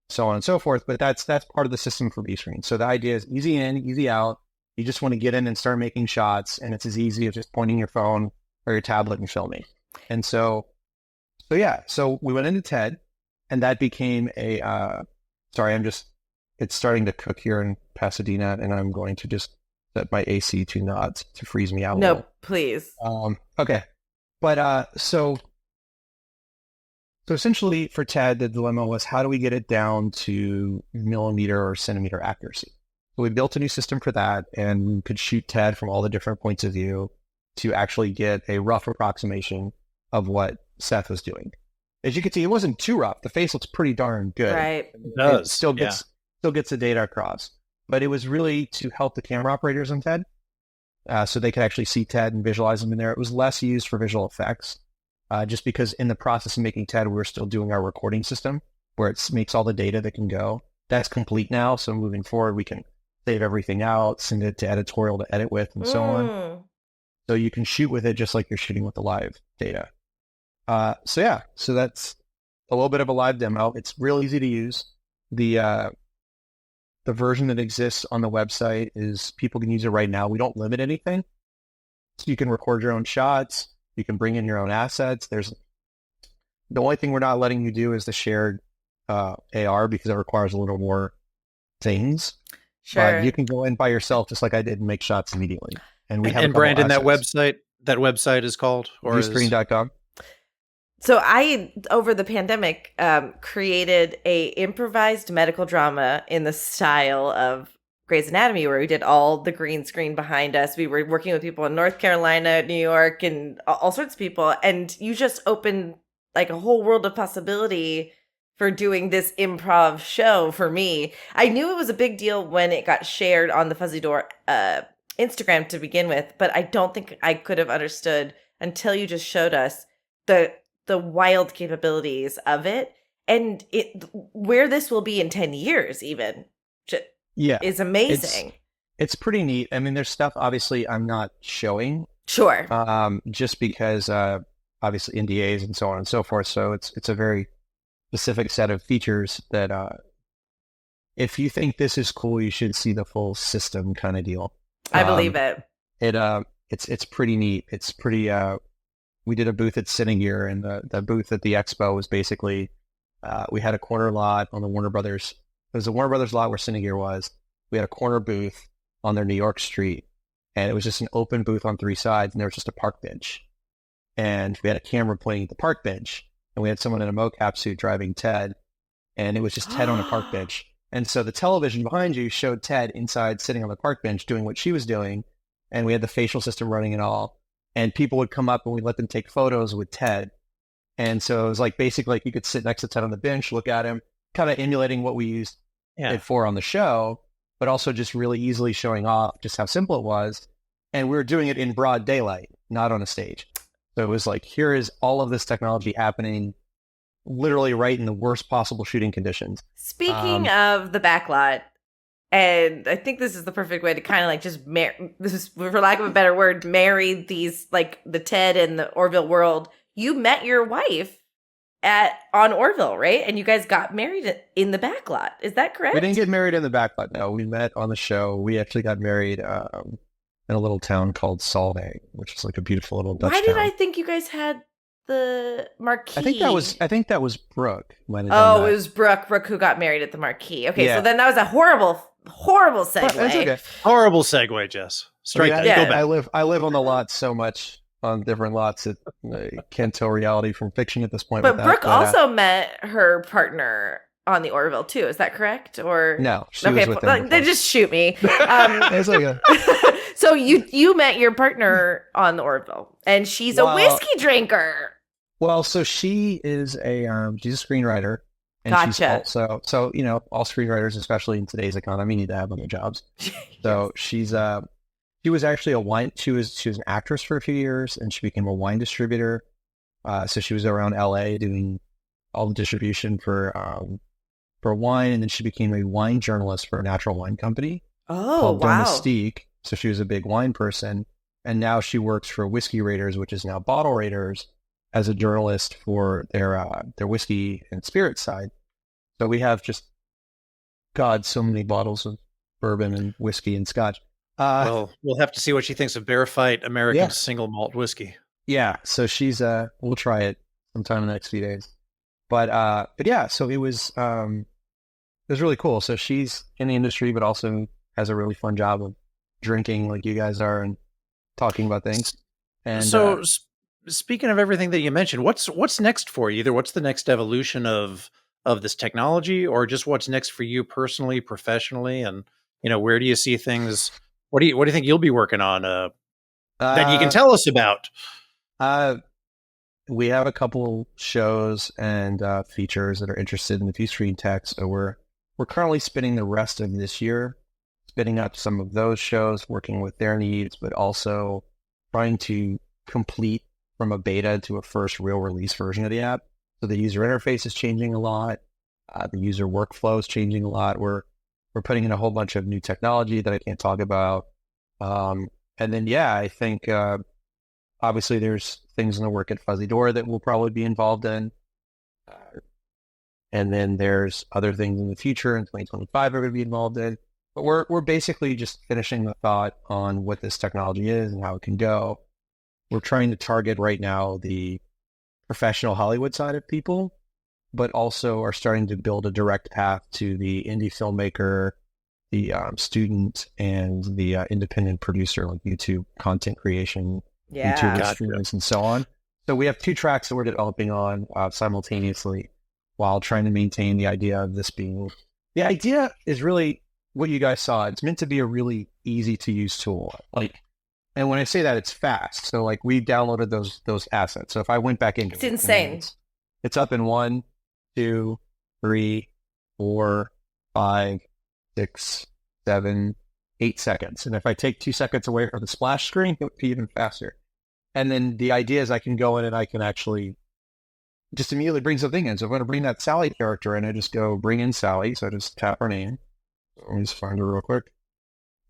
so on and so forth, but that's part of the system for ViewScreen. So the idea is easy in, easy out. You just want to get in and start making shots, and it's as easy as just pointing your phone or your tablet and filming. And so we went into TED, and that became a, it's starting to cook here in Pasadena, and I'm going to just set my AC to not to freeze me out. No, please. Okay. But so essentially for TED, the dilemma was how do we get it down to millimeter or centimeter accuracy? So we built a new system for that, and we could shoot TED from all the different points of view to actually get a rough approximation of what Seth was doing. As you can see, it wasn't too rough. The face looks pretty darn good. Right. It does. Still gets the data across. But it was really to help the camera operators on TED, so they could actually see TED and visualize them in there. It was less used for visual effects, just because in the process of making TED, we were still doing our recording system, where it makes all the data that can go. That's complete now, so moving forward, we can save everything out, send it to editorial to edit with, and so on. So you can shoot with it just like you're shooting with the live data. So that's a little bit of a live demo. It's real easy to use. The version that exists on the website is people can use it right now. We don't limit anything. So you can record your own shots. You can bring in your own assets. The only thing we're not letting you do is the shared AR because it requires a little more things. Sure. But you can go in by yourself just like I did and make shots immediately. And we have and Brandon, that website is called ViewScreen.com. So I, over the pandemic, created a improvised medical drama in the style of Grey's Anatomy, where we did all the green screen behind us. We were working with people in North Carolina, New York, and all sorts of people. And you just opened like a whole world of possibility for doing this improv show for me. I knew it was a big deal when it got shared on the Fuzzy Door Instagram to begin with, but I don't think I could have understood until you just showed us the wild capabilities of it, and where this will be in 10 years even is amazing. It's pretty neat. I mean, there's stuff obviously I'm not showing. Sure. Just because obviously NDAs and so on and so forth. So it's a very specific set of features that if you think this is cool, you should see the full system kind of deal. I believe it. It's pretty neat. It's pretty we did a booth at Cinegear, and the booth at the expo was basically, we had a corner lot on the Warner Brothers. It was the Warner Brothers lot where Cinegear was. We had a corner booth on their New York street, and it was just an open booth on three sides, and there was just a park bench. And we had a camera pointing at the park bench, and we had someone in a mocap suit driving Ted, and it was just Ted on a park bench. And so the television behind you showed Ted inside sitting on the park bench doing what she was doing, and we had the facial system running and all. and people would come up and we'd let them take photos with Ted. And so it was like basically like you could sit next to Ted on the bench, look at him, kind of emulating what we used it for on the show, but also just really easily showing off just how simple it was. And we were doing it in broad daylight, not on a stage. So it was like, here is all of this technology happening literally right in the worst possible shooting conditions. Speaking of the backlot, and I think this is the perfect way to kind of like just this is, for lack of a better word, marry these, like the Ted and the Orville world. You met your wife on Orville, right? And you guys got married in the backlot. Is that correct? We didn't get married in the backlot. No, we met on the show. We actually got married in a little town called Solvang, which is like a beautiful little Dutch town. Why did I think you guys had the Marquee? I think that was Brooke. It was Brooke who got married at the Marquee. Okay, so then that was a horrible segue. That's okay. Horrible segue, Jess. Straight that. Yeah. Go back. I live on the lot so much, on different lots that I can't tell reality from fiction at this point. But Brooke also met her partner on the Orville too. Is that correct? Or no? She was with them. They just shoot me. It's like so you met your partner on the Orville, and she's a whiskey drinker. Well, so she is she's a screenwriter, and she's also, so you know, all screenwriters, especially in today's economy, need to have other jobs. So she's she was actually she was an actress for a few years, and she became a wine distributor. So she was around LA doing all the distribution for wine, and then she became a wine journalist for a natural wine company called Domestique. So she was a big wine person, and now she works for Whiskey Raiders, which is now Bottle Raiders, as a journalist for their whiskey and spirit side. So we have just, God, so many bottles of bourbon and whiskey and scotch. Well, we'll have to see what she thinks of Bear Fight American single malt whiskey. Yeah, so she's we'll try it sometime in the next few days. But yeah, so it was really cool. So she's in the industry, but also has a really fun job of drinking like you guys are and talking about things. And so speaking of everything that you mentioned, what's next for you? Either what's the next evolution of this technology, or just what's next for you personally, professionally, and you know, where do you see things? What do you think you'll be working on that you can tell us about? We have a couple shows and features that are interested in the ViewScreen tech, so we're currently spinning the rest of this year, spinning up some of those shows, working with their needs, but also trying to complete from a beta to a first real release version of the app. So the user interface is changing a lot. The user workflow is changing a lot. We're putting in a whole bunch of new technology that I can't talk about. And then, yeah, I think obviously there's things in the work at Fuzzy Door that we'll probably be involved in. And then there's other things in the future in 2025 we're going to be involved in. But we're basically just finishing the thought on what this technology is and how it can go. We're trying to target right now the professional Hollywood side of people, but also are starting to build a direct path to the indie filmmaker, the student, and the independent producer, like YouTube content creation, YouTube streamers, and so on. So we have two tracks that we're developing on simultaneously while trying to maintain the idea of this being... The idea is really what you guys saw. It's meant to be a really easy to use tool. And when I say that, it's fast. So like we downloaded those assets. So if I went back into it's insane. It's up in 1, 2, 3, 4, 5, 6, 7, 8 seconds. And if I take 2 seconds away from the splash screen, it would be even faster. And then the idea is I can go in and I can actually just immediately bring something in. So if I'm going to bring that Sally character in, I just go bring in Sally. So I just tap her name. So let me just find her real quick.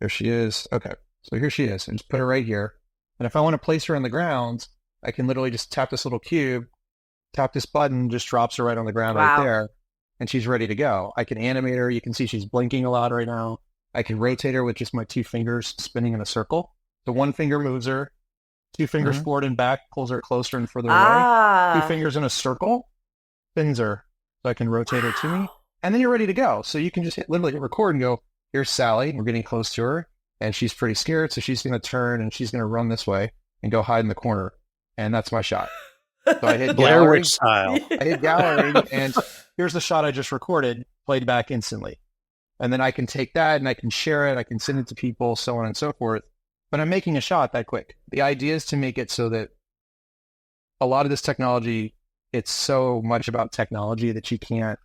There she is. Okay. So here she is. And just put her right here. And if I want to place her on the ground, I can literally just tap this little cube, tap this button, just drops her right on the ground right there. And she's ready to go. I can animate her. You can see she's blinking a lot right now. I can rotate her with just my 2 fingers spinning in a circle. So 1 finger moves her, 2 fingers forward and back, pulls her closer and further away. 2 fingers in a circle, spins her. So I can rotate her to me. And then you're ready to go. So you can just literally hit record and go, here's Sally. We're getting close to her. And she's pretty scared. So she's going to turn and she's going to run this way and go hide in the corner. And that's my shot. So I hit Blair gallery. Witch style. I hit gallery, and here's the shot I just recorded, played back instantly. And then I can take that and I can share it. I can send it to people, so on and so forth. but I'm making a shot that quick. The idea is to make it so that a lot of this technology, it's so much about technology that you can't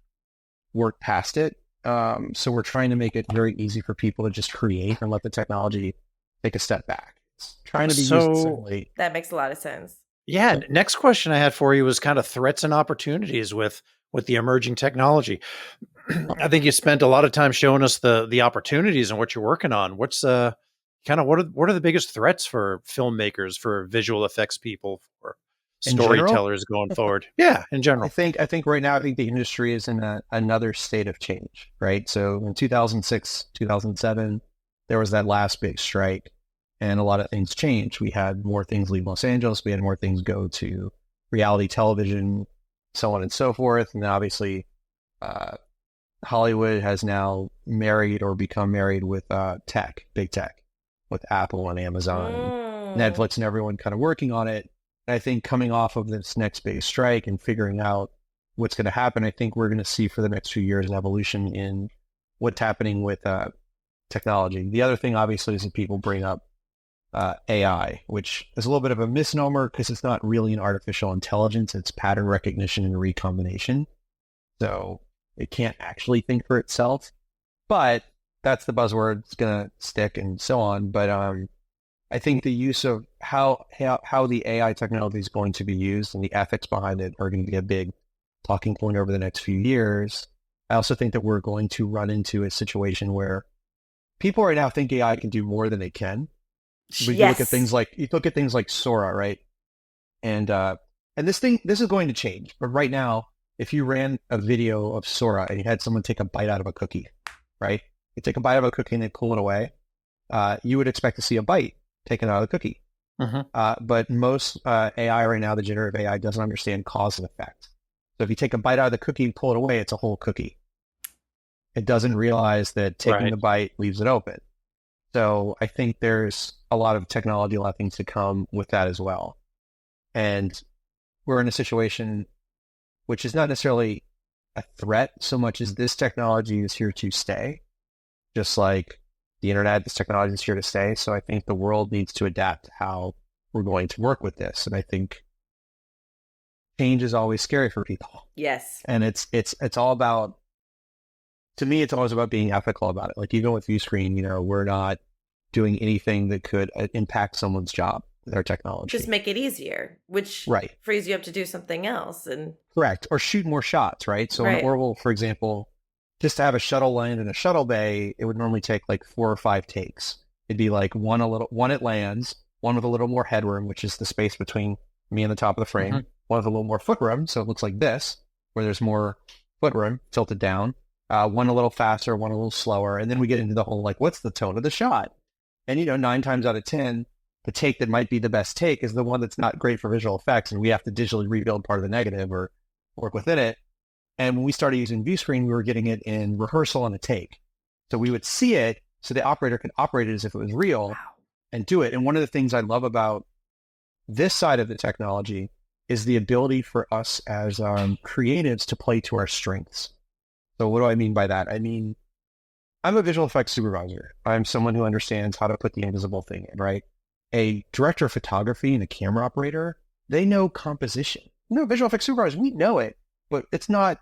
work past it. So we're trying to make it very easy for people to just create and let the technology take a step back. It's trying to be used differently. That makes a lot of sense. Yeah. Next question I had for you was kind of threats and opportunities with the emerging technology. I think you spent a lot of time showing us the opportunities and what you're working on. What's kind of what are the biggest threats for filmmakers, for visual effects people, for storytellers going forward? Yeah, in general. I think right now, I think the industry is in another state of change, right? So in 2006, 2007, there was that last big strike, and a lot of things changed. We had more things leave Los Angeles. We had more things go to reality television, so on and so forth. And then obviously, Hollywood has now married or become married with big tech, with Apple and Amazon, and Netflix, and everyone kind of working on it. I think coming off of this next big strike and figuring out what's going to happen, I think we're going to see for the next few years an evolution in what's happening with technology. The other thing, obviously, is that people bring up AI, which is a little bit of a misnomer because it's not really an artificial intelligence. It's pattern recognition and recombination. So it can't actually think for itself. But that's the buzzword. It's going to stick and so on. But I think the use of how the AI technology is going to be used and the ethics behind it are going to be a big talking point over the next few years. I also think that we're going to run into a situation where people right now think AI can do more than it can. We look at things like Sora, right? And this is going to change. But right now, if you ran a video of Sora and you had someone take a bite out of a cookie, right? You take a bite of a cookie and they pull it away, you would expect to see a bite taken out of the cookie. But most AI right now, the generative AI, doesn't understand cause and effect. So if you take a bite out of the cookie and pull it away, it's a whole cookie. It doesn't realize that taking the bite leaves it open. So I think there's a lot of technology, a lot of things to come with that as well. And we're in a situation which is not necessarily a threat so much as this technology is here to stay. Just like the internet, this technology is here to stay. So I think the world needs to adapt to how we're going to work with this. And I think change is always scary for people. Yes. And it's all about, to me, it's always about being ethical about it. Like even with ViewScreen, we're not doing anything that could impact someone's job with our technology. Just make it easier, which frees you up to do something else. And correct. Or shoot more shots, right? So in Orville, for example, just to have a shuttle land in a shuttle bay, it would normally take like 4 or 5 takes. It'd be like one it lands, one with a little more headroom, which is the space between me and the top of the frame, one with a little more footroom, so it looks like this, where there's more footroom tilted down, one a little faster, one a little slower, and then we get into the whole, like, what's the tone of the shot? And, 9 times out of 10, the take that might be the best take is the one that's not great for visual effects, and we have to digitally rebuild part of the negative or work within it. And when we started using ViewScreen, we were getting it in rehearsal on a take. So we would see it, so the operator could operate it as if it was real and do it. And one of the things I love about this side of the technology is the ability for us as creatives to play to our strengths. So what do I mean by that? I mean, I'm a visual effects supervisor. I'm someone who understands how to put the invisible thing in, right? A director of photography and a camera operator, they know composition. Visual effects supervisors, we know it, but it's not,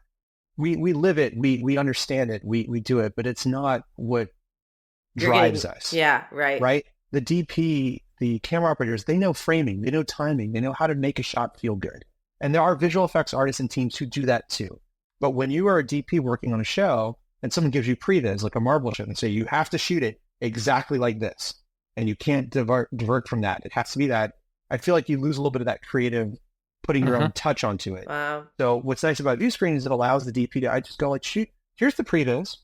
we live it, we understand it, we do it, but it's not what drives us. Yeah, right. Right? The DP, the camera operators, they know framing, they know timing, they know how to make a shot feel good. And there are visual effects artists and teams who do that too. But when you are a DP working on a show and someone gives you previs, like a Marvel show, and say, you have to shoot it exactly like this, and you can't divert from that, it has to be that, I feel like you lose a little bit of that creative, putting your own touch onto it. Wow. So what's nice about ViewScreen is it allows the DP to, I just go like, shoot, here's the previs,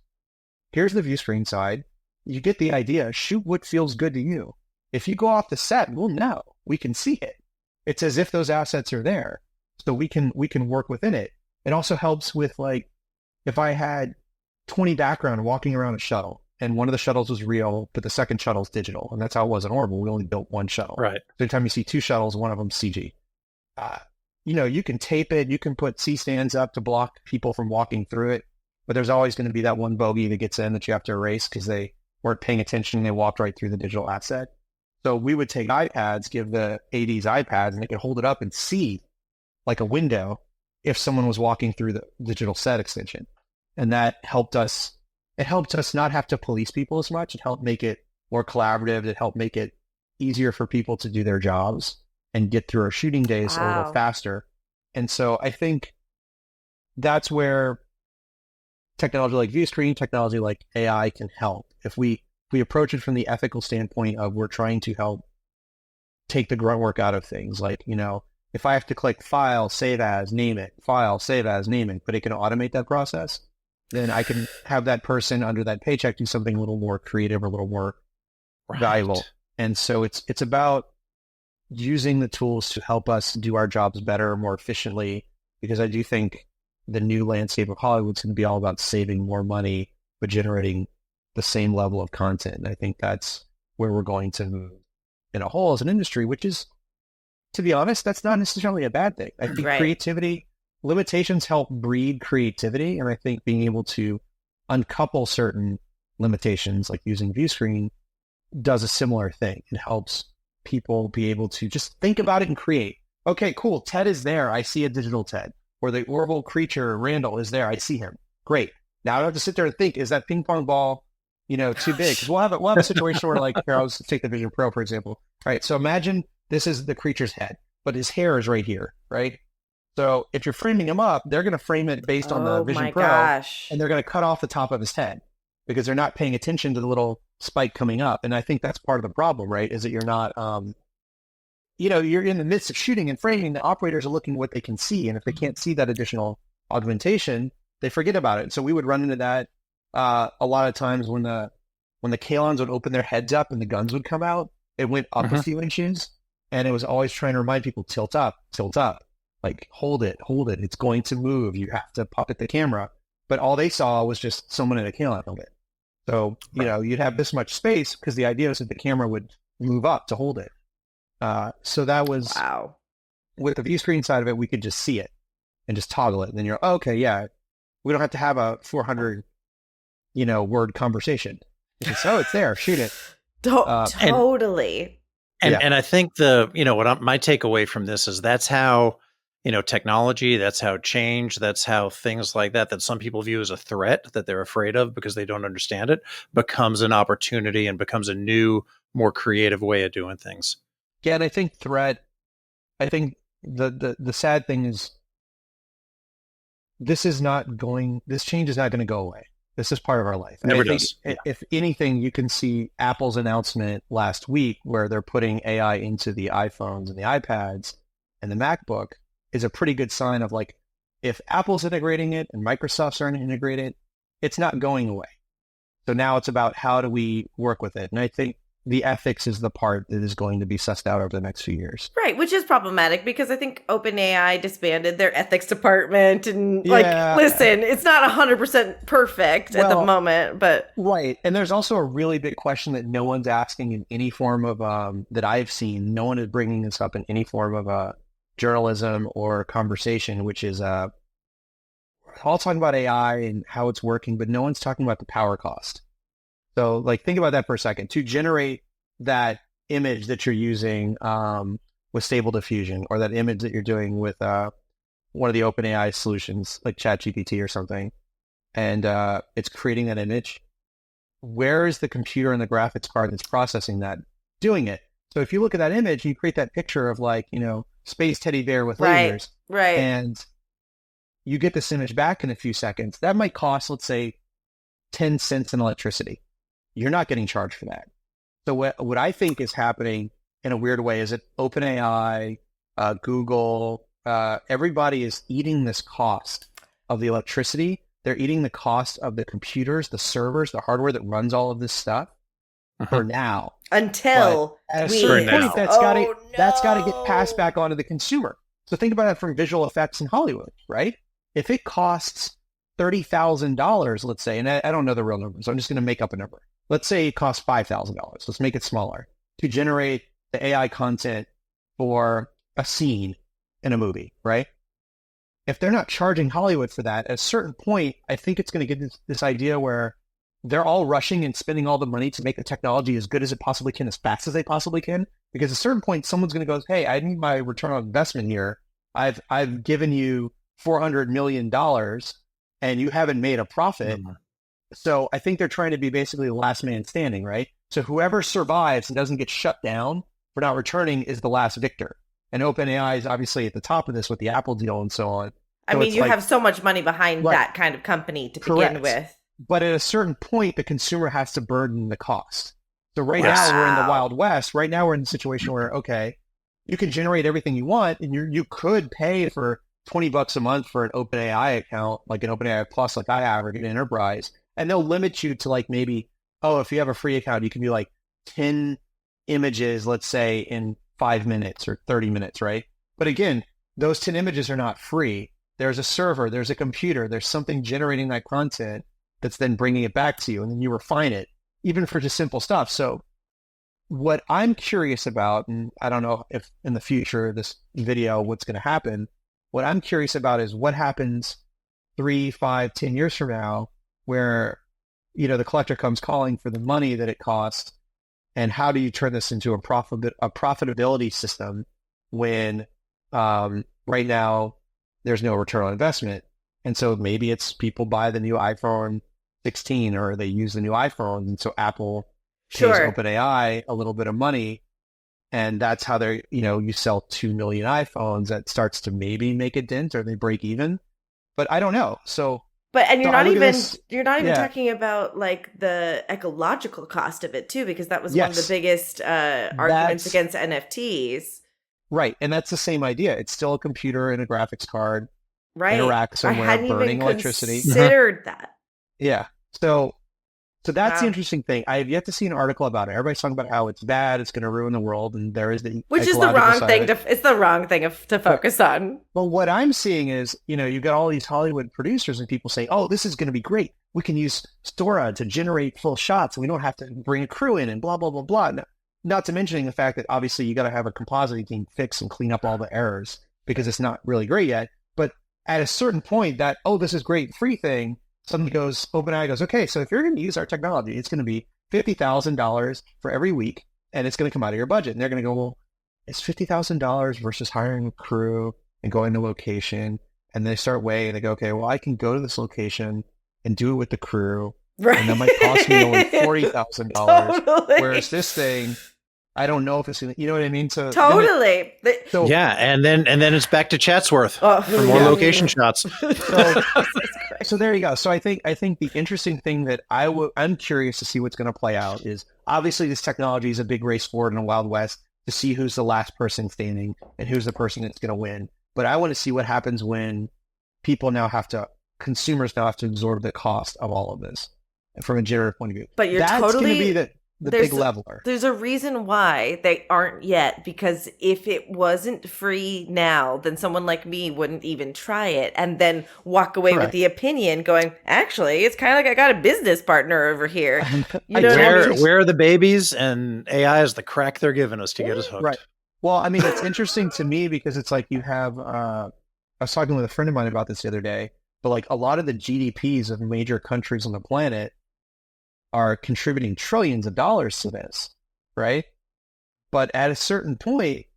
here's the ViewScreen side, you get the idea, shoot what feels good to you. If you go off the set, we'll know, we can see it. It's as if those assets are there, so we can work within it. It also helps with, like, if I had 20 background walking around a shuttle, and one of the shuttles was real, but the second shuttle's digital, and that's how it was in Orville. We only built one shuttle. Right. So anytime you see 2 shuttles, one of them CG. You can tape it, you can put C-stands up to block people from walking through it, but there's always going to be that one bogey that gets in that you have to erase because they weren't paying attention and they walked right through the digital asset. So we would take iPads, give the ADs iPads, and they could hold it up and see like a window if someone was walking through the digital set extension. And that helped us. It helped us not have to police people as much. It helped make it more collaborative. It helped make it easier for people to do their jobs and get through our shooting days a little faster. And so I think that's where technology like ViewScreen, technology like AI can help. If we approach it from the ethical standpoint of we're trying to help take the grunt work out of things, like, if I have to click file, save as, name it, file, save as, name it, but it can automate that process, then I can have that person under that paycheck do something a little more creative or a little more valuable. And so it's about using the tools to help us do our jobs better, more efficiently, because I do think the new landscape of Hollywood is going to be all about saving more money, but generating the same level of content. And I think that's where we're going to move in a whole as an industry, which is, to be honest, that's not necessarily a bad thing. I think creativity, limitations help breed creativity. And I think being able to uncouple certain limitations, like using ViewScreen, does a similar thing. It helps people be able to just think about it and create. Okay, cool. Ted is there. I see a digital Ted. Or the Orville creature, Randall, is there. I see him. Great. Now I don't have to sit there and think, is that ping pong ball, too big? Because we'll have a situation where, like, here, I'll just take the Vision Pro, for example. All right. So imagine this is the creature's head, but his hair is right here, right? So if you're framing him up, they're going to frame it based on the Vision Pro, and they're going to cut off the top of his head because they're not paying attention to the little spike coming up. And I think that's part of the problem, right? Is that you're not, you're in the midst of shooting and framing. The operators are looking at what they can see, and if they can't see that additional augmentation, they forget about it. And so we would run into that a lot of times when the Kalons would open their heads up and the guns would come out. It went up a few inches, and it was always trying to remind people, tilt up, like hold it. It's going to move. You have to puppet the camera. But all they saw was just someone in a Kalon helmet. So, you'd have this much space because the idea is that the camera would move up to hold it. So that was, with the ViewScreen side of it, we could just see it and just toggle it. And then you're, okay, yeah, we don't have to have a 400, word conversation. It's there, shoot it. Totally. And I think my takeaway from this is that's how, technology, that's how change, that's how things like that some people view as a threat that they're afraid of because they don't understand it, becomes an opportunity and becomes a new, more creative way of doing things. Yeah, and I think the sad thing is this change is not going to go away. This is part of our life. Never does. If anything, you can see Apple's announcement last week where they're putting AI into the iPhones and the iPads and the MacBook is a pretty good sign of, like, if Apple's integrating it and Microsoft's starting to integrate it, it's not going away. So now it's about how do we work with it. And I think the ethics is the part that is going to be sussed out over the next few years. Right, which is problematic because I think OpenAI disbanded their ethics department and listen, it's not 100% perfect at the moment, but... Right, and there's also a really big question that no one's asking in any form of, that I've seen. No one is bringing this up in any form of journalism or conversation, which is all talking about AI and how it's working, but no one's talking about the power cost. So, like, think about that for a second. To generate that image that you're using with Stable Diffusion, or that image that you're doing with one of the OpenAI solutions, like ChatGPT or something, and it's creating that image, where is the computer and the graphics card that's processing that doing it? So if you look at that image, you create that picture of, like, space teddy bear with lasers. Right. And you get this image back in a few seconds. That might cost, let's say, 10 cents in electricity. You're not getting charged for that. So what I think is happening in a weird way is that OpenAI, Google, everybody is eating this cost of the electricity. They're eating the cost of the computers, the servers, the hardware that runs all of this stuff for now. Until at a certain point, that's got to get passed back onto the consumer. So think about that from visual effects in Hollywood, right? If it costs $30,000, let's say, and I don't know the real number, so I'm just going to make up a number. Let's say it costs $5,000. Let's make it smaller to generate the AI content for a scene in a movie, right? If they're not charging Hollywood for that, at a certain point, I think it's going to get this idea where they're all rushing and spending all the money to make the technology as good as it possibly can, as fast as they possibly can. Because at a certain point, someone's going to go, hey, I need my return on investment here. I've given you $400 million and you haven't made a profit. Mm-hmm. So I think they're trying to be basically the last man standing, right? So whoever survives and doesn't get shut down for not returning is the last victor. And OpenAI is obviously at the top of this with the Apple deal and so on. I mean, you have so much money behind that kind of company to begin with. But at a certain point, the consumer has to burden the cost. So right now we're in the Wild West. Right now we're in the situation where, okay, you can generate everything you want, and you could pay for $20 a month for an OpenAI account, like an OpenAI Plus, like I have, or get an Enterprise, and they'll limit you to like maybe, if you have a free account, you can do like 10 images, let's say, in 5 minutes or 30 minutes, right? But again, those 10 images are not free. There's a server, there's a computer, there's something generating that content that's then bringing it back to you, and then you refine it, even for just simple stuff. So what I'm curious about, and I don't know if in the future, this video, what's going to happen, what I'm curious about is what happens 3, 5, 10 years from now, where, the collector comes calling for the money that it costs, and how do you turn this into a profitability system when right now there's no return on investment. And so maybe it's people buy the new iPhone 16 or they use the new iPhone. And so Apple pays OpenAI a little bit of money. And that's how they're, you sell 2 million iPhones. That starts to maybe make a dent or they break even. But I don't know. And you're not even talking about like the ecological cost of it too, because that was one of the biggest arguments against NFTs. Right. And that's the same idea. It's still a computer and a graphics card. Right. Interact somewhere, burning electricity. Considered that. Yeah. So that's the interesting thing. I have yet to see an article about it. Everybody's talking about how it's bad, it's going to ruin the world, and there is which is the wrong thing it's the wrong thing to focus on. But what I'm seeing is, you've got all these Hollywood producers and people say, oh, this is going to be great. We can use Sora to generate full shots, and we don't have to bring a crew in and blah, blah, blah, blah. Not to mention the fact that obviously you got to have a compositing team fix and clean up all the errors because it's not really great yet. But at a certain point that, this is great free thing, OpenAI goes, okay, so if you're going to use our technology, it's going to be $50,000 for every week, and it's going to come out of your budget. And they're going to go, well, it's $50,000 versus hiring a crew and going to location. And they start weighing, and they go, okay, well, I can go to this location and do it with the crew. Right. And that might cost me only $40,000. Totally. Whereas this thing, I don't know if it's going to, you know what I mean? So totally. And then it's back to Chatsworth for more location shots. So there you go. So I think the interesting thing that I'm curious to see what's going to play out is obviously this technology is a big race forward in the Wild West to see who's the last person standing and who's the person that's going to win. But I want to see what happens when consumers now have to absorb the cost of all of this from a generative point of view. But that's going to be the big leveler. There's a reason why they aren't yet, because if it wasn't free now, then someone like me wouldn't even try it and then walk away with the opinion going, actually, it's kind of like I got a business partner over here. Where are the babies? And AI is the crack they're giving us to get us hooked. Right. Well, I mean, it's interesting to me because it's like you have, I was talking with a friend of mine about this the other day, but like a lot of the GDPs of major countries on the planet are contributing trillions of dollars to this, right? But at a certain point,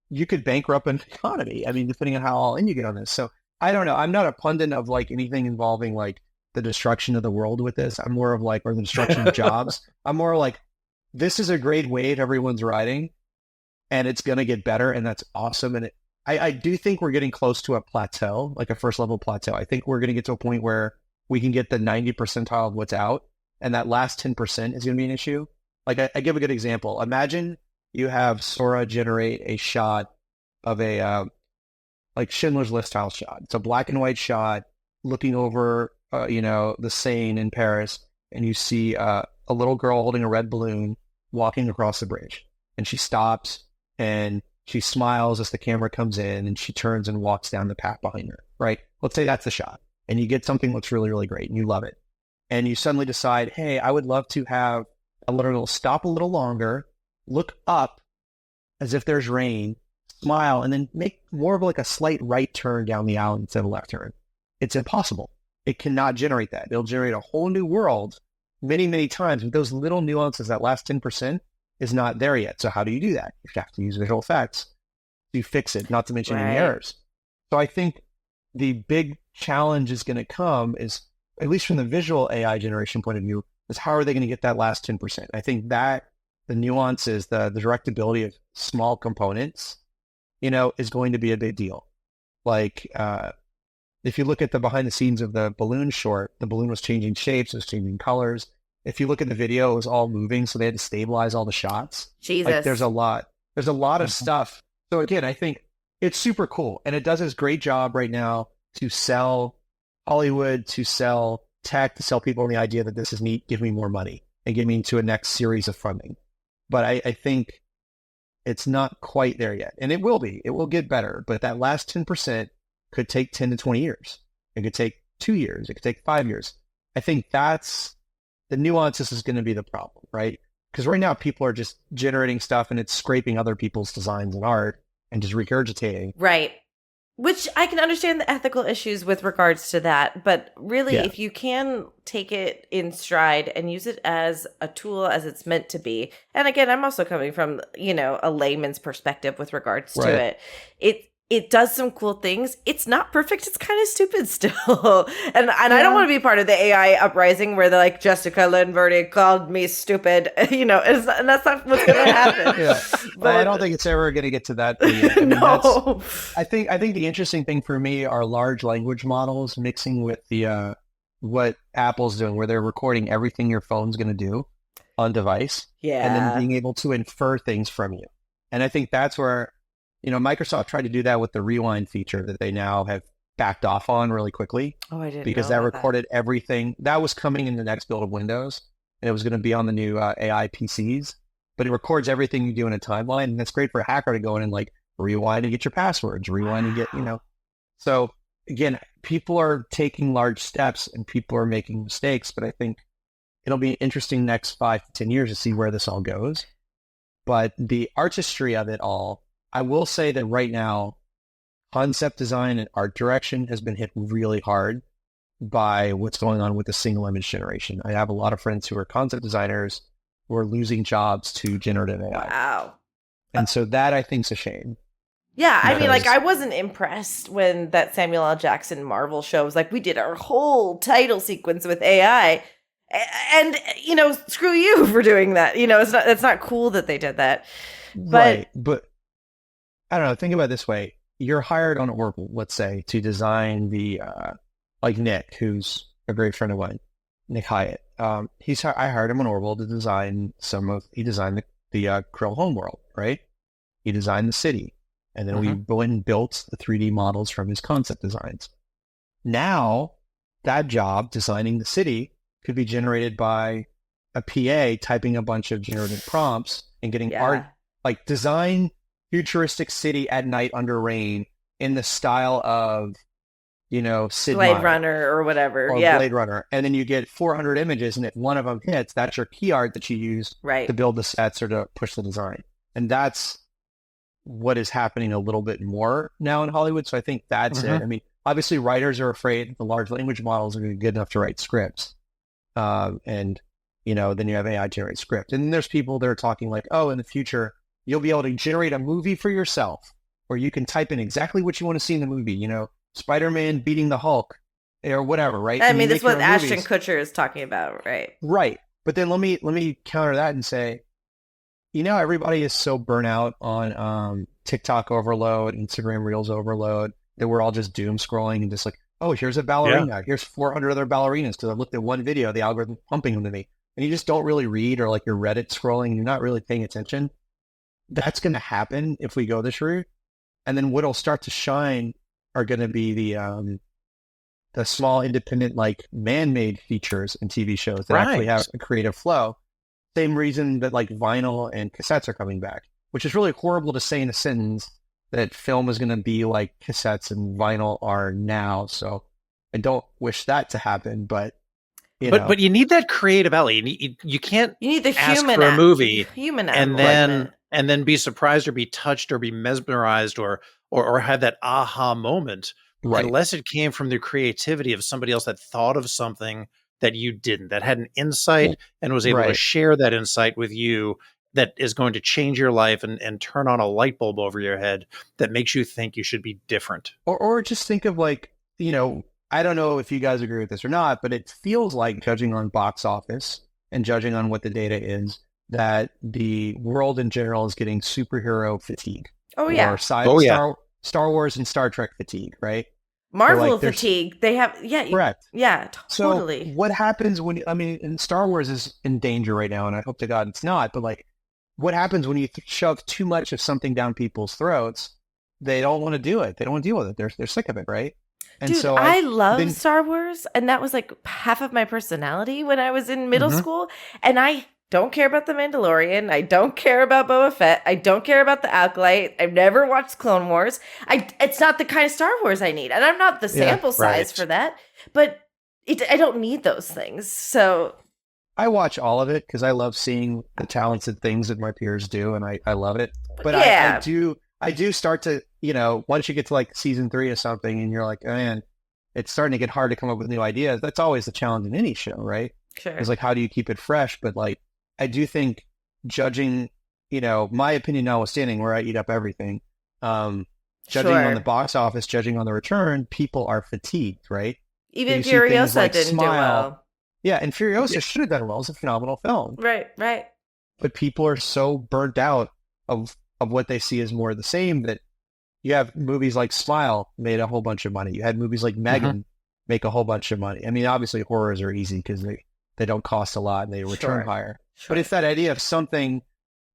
you could bankrupt an economy. I mean, depending on how all in you get on this. So I don't know. I'm not a pundit of like anything involving like the destruction of the world with this. I'm more of like, or the destruction of jobs. I'm more like, this is a great wave everyone's riding, and it's going to get better, and that's awesome. And I do think we're getting close to a plateau, like a first level plateau. I think we're going to get to a point where we can get the 90 percentile of what's out. And that last 10% is going to be an issue. Like I give a good example. Imagine you have Sora generate a shot of a like Schindler's List style shot. It's a black and white shot looking over the Seine in Paris, and you see a little girl holding a red balloon walking across the bridge, and she stops and she smiles as the camera comes in, and she turns and walks down the path behind her. Right? Let's say that's the shot, and you get something that looks really, really great, and you love it. And you suddenly decide, hey, I would love to have stop a little longer, look up as if there's rain, smile, and then make more of like a slight right turn down the aisle instead of a left turn. It's impossible. It cannot generate that. It'll generate a whole new world many, many times, but those little nuances, that last 10% is not there yet. So how do you do that? You have to use visual effects to fix it, not to mention any errors. So I think the big challenge is going to come is, at least from the visual AI generation point of view, is how are they going to get that last 10%? I think that the nuances, the directability of small components, is going to be a big deal. Like, if you look at the behind the scenes of the balloon short, the balloon was changing shapes, it was changing colors. If you look at the video, it was all moving, so they had to stabilize all the shots. Jesus. Like, there's a lot of stuff. So again, I think it's super cool, and it does this great job right now to sell Hollywood, to sell tech, to sell people on the idea that this is neat, give me more money, and get me into a next series of funding. But I think it's not quite there yet, and it will be. It will get better, but that last 10% could take 10 to 20 years. It could take 2 years. It could take 5 years. I think that's the nuances is going to be the problem, right? Because right now people are just generating stuff and it's scraping other people's designs and art and just regurgitating. Right. Which I can understand the ethical issues with regards to that. But really, if you can take it in stride and use it as a tool as it's meant to be. And again, I'm also coming from, a layman's perspective with regards to it. It does some cool things. It's not perfect. It's kind of stupid still. and I don't want to be part of the AI uprising where they're like, Jessica Lindbergh called me stupid. And that's not what's going to happen. But I don't think it's ever going to get to that. No. I think the interesting thing for me are large language models mixing with the what Apple's doing, where they're recording everything your phone's going to do on device. Yeah. And then being able to infer things from you. And I think that's where Microsoft tried to do that with the rewind feature that they now have backed off on really quickly. Oh, I didn't because know that recorded everything. That was coming in the next build of Windows, and it was going to be on the new AI PCs. But it records everything you do in a timeline, and that's great for a hacker to go in and like rewind and get your passwords, rewind and get, So again, people are taking large steps and people are making mistakes, but I think it'll be interesting next 5 to 10 years to see where this all goes. But the artistry of it all, I will say that right now, concept design and art direction has been hit really hard by what's going on with the single image generation. I have a lot of friends who are concept designers who are losing jobs to generative AI. Wow. And so that I think is a shame. Yeah, I mean, I wasn't impressed when that Samuel L. Jackson Marvel show was like, we did our whole title sequence with AI. And, screw you for doing that. It's not cool that they did that. Right. But I don't know. Think about it this way. You're hired on Orville, let's say, to design the, like Nick, who's a great friend of mine, Nick Hyatt. I hired him on Orville to design he designed the Krill homeworld, right? He designed the city. And then we went and built the 3D models from his concept designs. Now, that job, designing the city, could be generated by a PA typing a bunch of generative prompts and getting art, like design futuristic city at night under rain in the style of, Sid Blade Meier Runner or whatever. Or Blade Runner. And then you get 400 images, and if one of them hits, that's your key art that you use to build the sets or to push the design. And that's what is happening a little bit more now in Hollywood. So I think that's it. I mean, obviously writers are afraid the large language models are going to be good enough to write scripts. And, then you have AI generate script. And then there's people that are talking like, oh, in the future, you'll be able to generate a movie for yourself, or you can type in exactly what you want to see in the movie, Spider-Man beating the Hulk or whatever, right? I mean, that's what Ashton Kutcher is talking about, right? Right. But then let me counter that and say, everybody is so burnt out on TikTok overload, Instagram Reels overload, that we're all just doom scrolling and just like, oh, here's a ballerina. Yeah. Here's 400 other ballerinas because I looked at one video, the algorithm pumping them to me. And you just don't really read, or like you're Reddit scrolling and you're not really paying attention. That's going to happen if we go this route. And then what'll start to shine are going to be the small independent, like man-made features and TV shows that actually have a creative flow. Same reason that like vinyl and cassettes are coming back, which is really horrible to say in a sentence that film is going to be like cassettes and vinyl are now. So I don't wish that to happen, but but you need that creative element. You can't. You need the ask human for a movie, human and then be surprised or be touched or be mesmerized or have that aha moment, unless it came from the creativity of somebody else that thought of something that you didn't, that had an insight and was able to Right. share that insight with you, that is going to change your life and turn on a light bulb over your head that makes you think you should be different. Or just think of like, I don't know if you guys agree with this or not, but it feels like, judging on box office and judging on what the data is, that the world in general is getting superhero fatigue. Oh yeah. Or Star Wars and Star Trek fatigue, right? Marvel fatigue. They have, correct. Yeah, totally. So what happens and Star Wars is in danger right now, and I hope to God it's not, but like, what happens when you shove too much of something down people's throats? They don't want to do it. They don't want to deal with it. They're sick of it, right? And Dude, so I love Star Wars, and that was like half of my personality when I was in middle school. And I don't care about the Mandalorian. I don't care about Boba Fett. I don't care about the Acolyte. I've never watched Clone Wars. It's not the kind of Star Wars I need, and I'm not the sample size for that. But I don't need those things. So I watch all of it because I love seeing the talented things that my peers do, and I love it. But yeah. I do start to, once you get to like season 3 or something, and you're like, oh, man, it's starting to get hard to come up with new ideas. That's always the challenge in any show, right? Sure. It's like, how do you keep it fresh? But like, I do think, judging, my opinion notwithstanding, where I eat up everything, judging on the box office, judging on the return, people are fatigued, right? Even Furiosa like didn't do well. Yeah, and Furiosa should have done well. It's a phenomenal film. Right. But people are so burnt out of what they see as more of the same, that you have movies like Smile made a whole bunch of money. You had movies like Megan make a whole bunch of money. I mean, obviously horrors are easy because they don't cost a lot and they return higher. Sure. But it's that idea of something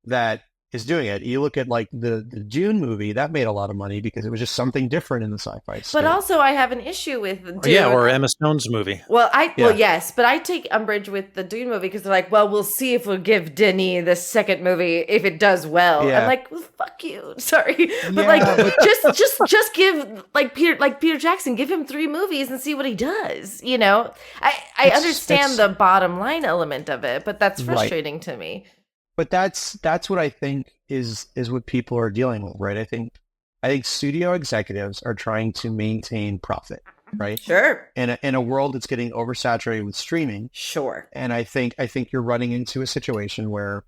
that is doing it. You look at like the Dune movie, that made a lot of money because it was just something different in the sci-fi space. But also I have an issue with Dune. Or Emma Stone's movie. Well, yes, but I take umbrage with the Dune movie because they're like, well, we'll see if we'll give Denis the second movie if it does well. Yeah. I'm like, well, fuck you. Sorry. But just give Peter Jackson, give him 3 movies and see what he does. I understand the bottom line element of it, but that's frustrating to me. But that's what I think is what people are dealing with, right? I think studio executives are trying to maintain profit, right? Sure. In a world that's getting oversaturated with streaming. Sure. And I think you're running into a situation where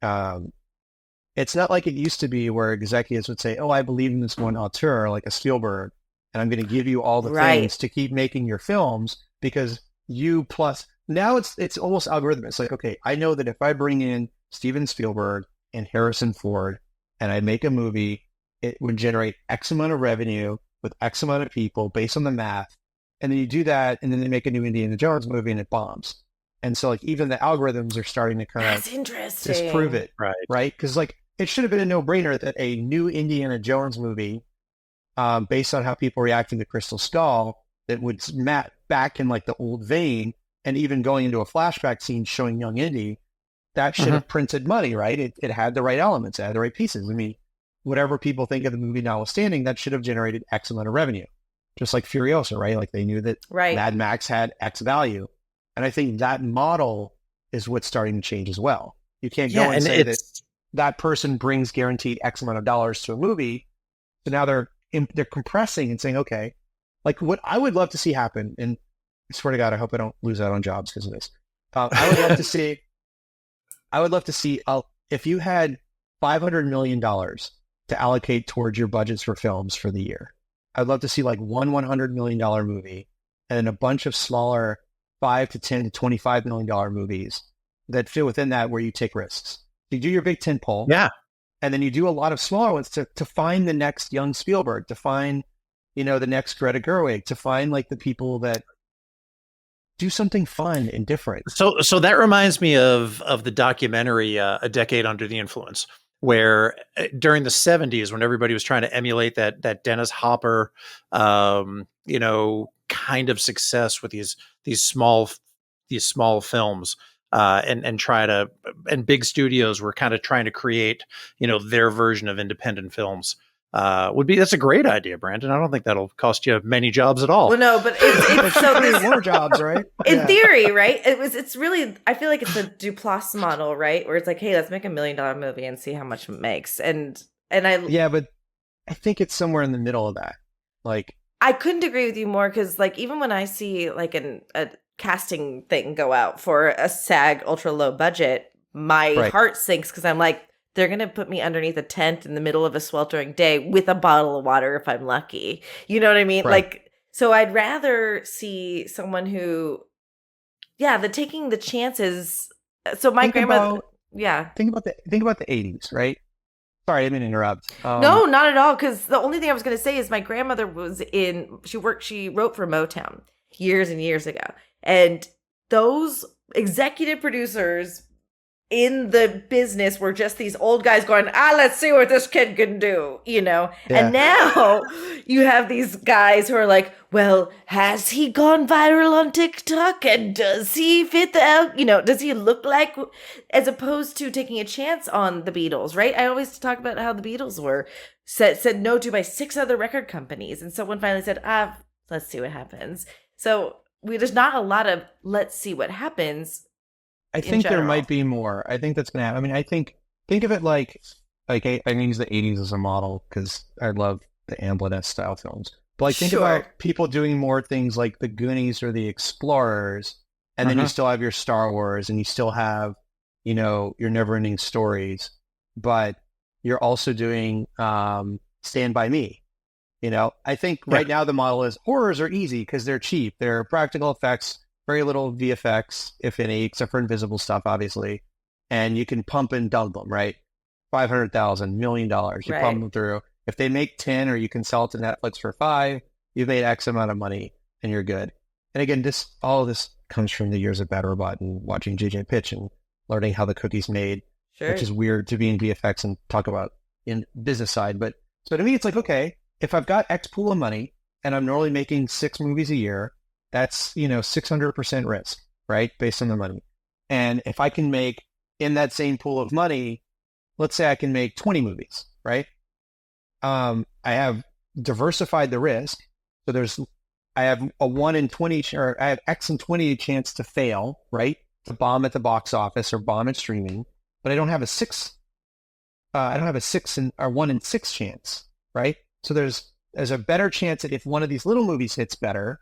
it's not like it used to be, where executives would say, "Oh, I believe in this one auteur, like a Spielberg, and I'm going to give you all the things to keep making your films because you plus." Now it's almost algorithmic. It's like, okay, I know that if I bring in Steven Spielberg and Harrison Ford and I make a movie, it would generate X amount of revenue with X amount of people based on the math. And then you do that, and then they make a new Indiana Jones movie and it bombs. And so like even the algorithms are starting to kind of disprove it, right? Because like it should have been a no-brainer that a new Indiana Jones movie, based on how people reacting to Crystal Skull, that would map back in like the old vein. And even going into a flashback scene showing young Indy, that should have printed money, right? It had the right elements, it had the right pieces. I mean, whatever people think of the movie notwithstanding, that should have generated X amount of revenue. Just like Furiosa, right? Like they knew that Mad Max had X value. And I think that model is what's starting to change as well. You can't go and say that person brings guaranteed X amount of dollars to a movie. So now they're compressing and saying, okay, like what I would love to see happen, and I swear to God, I hope I don't lose out on jobs because of this. I would love to see if you had $500 million to allocate towards your budgets for films for the year. I'd love to see like one $100 million movie and then a bunch of smaller $5 to $10 to $25 million movies that fit within that, where you take risks. You do your big tentpole. Yeah. And then you do a lot of smaller ones to find the next young Spielberg, to find, the next Greta Gerwig, to find like the people that do something fun and different. So that reminds me of the documentary A Decade Under the Influence, where during the 70s, when everybody was trying to emulate that Dennis Hopper, kind of success with these small films, and big studios were kind of trying to create, their version of independent films. That's a great idea, Brandon. I don't think that'll cost you many jobs at all. Well, no, but it's so there's more jobs, right? In theory, right? It's really, I feel like it's a Duplass model, right? Where it's like, hey, let's make $1 million movie and see how much it makes. But I think it's somewhere in the middle of that. Like, I couldn't agree with you more because, like, even when I see like a casting thing go out for a SAG ultra low budget, my Right. heart sinks because I'm like, they're going to put me underneath a tent in the middle of a sweltering day with a bottle of water if I'm lucky. You know what I mean? Right. Like, so I'd rather see someone who, the taking the chances. So my grandmother, Think about the 80s, right? Sorry, I didn't mean to interrupt. No, not at all. Because the only thing I was going to say is my grandmother she wrote for Motown years and years ago. And those executive producers in the business were just these old guys going, let's see what this kid can do, you know? Yeah. And now you have these guys who are like, well, has he gone viral on TikTok? And does he fit does he look like, as opposed to taking a chance on the Beatles, right? I always talk about how the Beatles were said no to by 6 other record companies. And someone finally said, let's see what happens. So there's not a lot of let's see what happens. I think there might be more. I think that's going to happen. I mean, think of it like I use the 80s as a model because I love the Amblin style films. But like, think about people doing more things like the Goonies or the Explorers, and then you still have your Star Wars, and you still have, your never-ending stories, but you're also doing Stand By Me. I think right now the model is horrors are easy because they're cheap. They're practical effects. Very little VFX, if any, except for invisible stuff, obviously. And you can pump and dump them, right? $500,000, $1 million. You pump them through. If they make 10 or you can sell it to Netflix for 5, you've made X amount of money and you're good. And again, all of this comes from the years of Bad Robot and watching JJ pitch and learning how the cookie's made, which is weird to be in VFX and talk about in business side. But so to me, it's like, okay, if I've got X pool of money and I'm normally making 6 movies a year, that's, 600% risk, right? Based on the money. And if I can make in that same pool of money, let's say I can make 20 movies, right? I have diversified the risk. So I have a 1 in 20, or I have X in 20 chance to fail, right? To bomb at the box office or bomb at streaming, but I don't have a 1 in 6 chance, right? So there's a better chance that if one of these little movies hits better,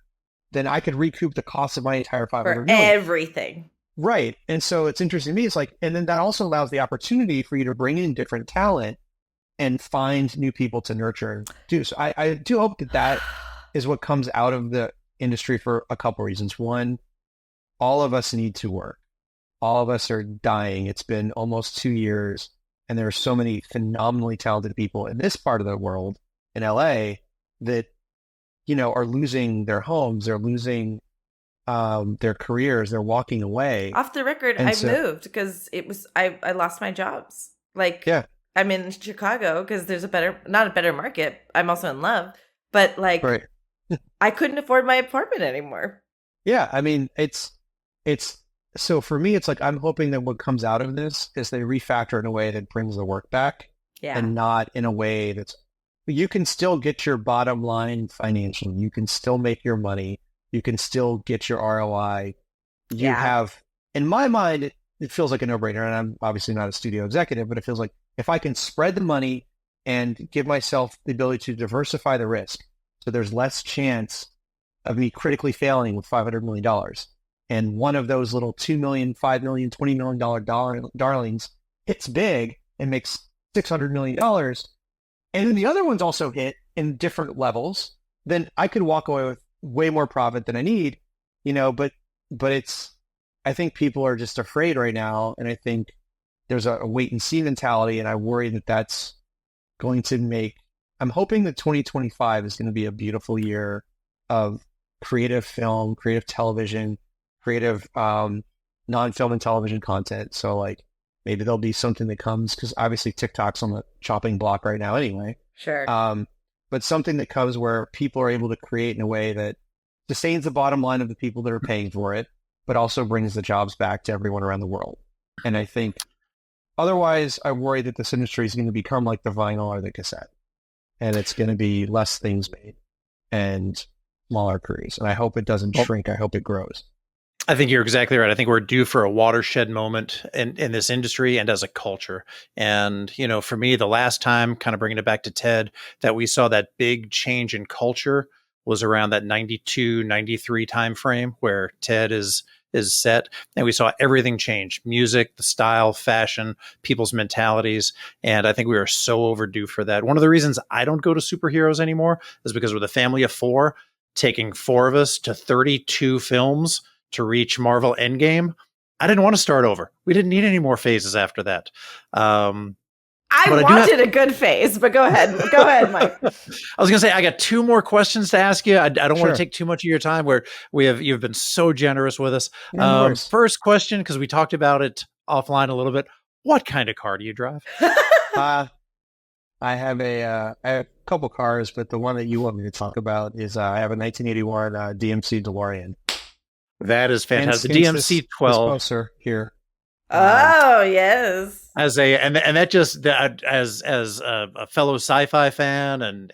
then I could recoup the cost of my entire 500 million. Everything. Right. And so it's interesting to me. It's like, and then that also allows the opportunity for you to bring in different talent and find new people to nurture and do. So I do hope that is what comes out of the industry for a couple reasons. One, all of us need to work. All of us are dying. It's been almost 2 years, and there are so many phenomenally talented people in this part of the world, in LA, that are losing their homes, they're losing their careers, they're walking away. Off the record, I moved because I lost my jobs. I'm in Chicago because there's not a better market. I'm also in love, but I couldn't afford my apartment anymore. Yeah, I mean, it's so for me, it's like I'm hoping that what comes out of this is they refactor in a way that brings the work back, and not in a way that's. You can still get your bottom line financially. You can still make your money. You can still get your ROI. You have, in my mind, it feels like a no-brainer. And I'm obviously not a studio executive, but it feels like if I can spread the money and give myself the ability to diversify the risk, so there's less chance of me critically failing with $500 million. And one of those little $2 million, $5 million, $20 million darlings hits big and makes $600 million. And then the other ones also hit in different levels, then I could walk away with way more profit than I need, but I think people are just afraid right now. And I think there's a wait and see mentality. And I worry that that's going to I'm hoping that 2025 is going to be a beautiful year of creative film, creative television, creative non-film and television content. So maybe there'll be something that comes, because obviously TikTok's on the chopping block right now anyway. Sure. But something that comes where people are able to create in a way that sustains the bottom line of the people that are paying for it, but also brings the jobs back to everyone around the world. And I think otherwise, I worry that this industry is going to become like the vinyl or the cassette. And it's going to be less things made and smaller crews. And I hope it doesn't shrink. I hope it grows. I think you're exactly right. I think we're due for a watershed moment in this industry and as a culture. And, for me, the last time, kind of bringing it back to Ted, that we saw that big change in culture was around that 92, 93 time frame where Ted is set. And we saw everything change: music, the style, fashion, people's mentalities. And I think we are so overdue for that. One of the reasons I don't go to superheroes anymore is because with a family of 4, taking 4 of us to 32 films to reach Marvel Endgame, I didn't want to start over. We didn't need any more phases after that. I wanted a good phase, but go ahead. Go ahead, Mike. I was going to say, I got 2 more questions to ask you. I don't want to take too much of your time where you've been so generous with us. First question, because we talked about it offline a little bit. What kind of car do you drive? I have a couple cars, but the one that you want me to talk about is I have a 1981 DMC DeLorean. That is fantastic. The DMC 12. Closer here. Oh yes. As a fellow sci-fi fan and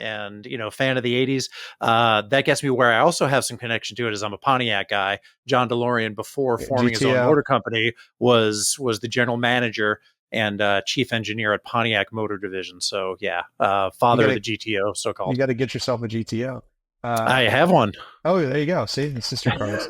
fan of the 80s, that gets me where I also have some connection to it, as I'm a Pontiac guy. John DeLorean, before forming his own motor company, was the general manager and chief engineer at Pontiac Motor Division. So father of the GTO, so called. You got to get yourself a GTO. I have one. Oh, there you go. See, the sister cars.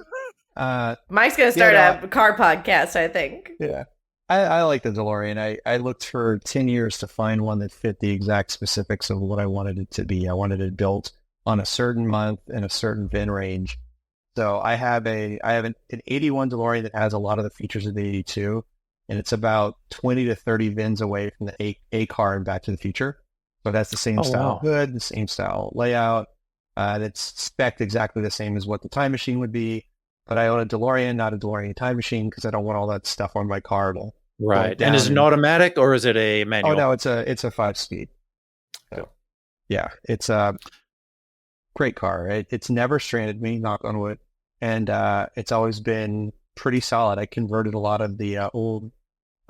Mike's gonna start a car podcast, I think. Yeah, I like the DeLorean. I looked for 10 years to find one that fit the exact specifics of what I wanted it to be. I wanted it built on a certain month and a certain VIN range. So I have an 81 DeLorean that has a lot of the features of the 82, and it's about 20 to 30 VINs away from the A car in Back to the Future. So that's the same style hood, the same style layout. That's spec'd exactly the same as what the time machine would be. But I own a DeLorean, not a DeLorean time machine, because I don't want all that stuff on my car. Right. And is it an automatic or is it a manual? Oh, no, it's a 5-speed. So, yeah, it's a great car. It's never stranded me, knock on wood. And it's always been pretty solid. I converted a lot of the old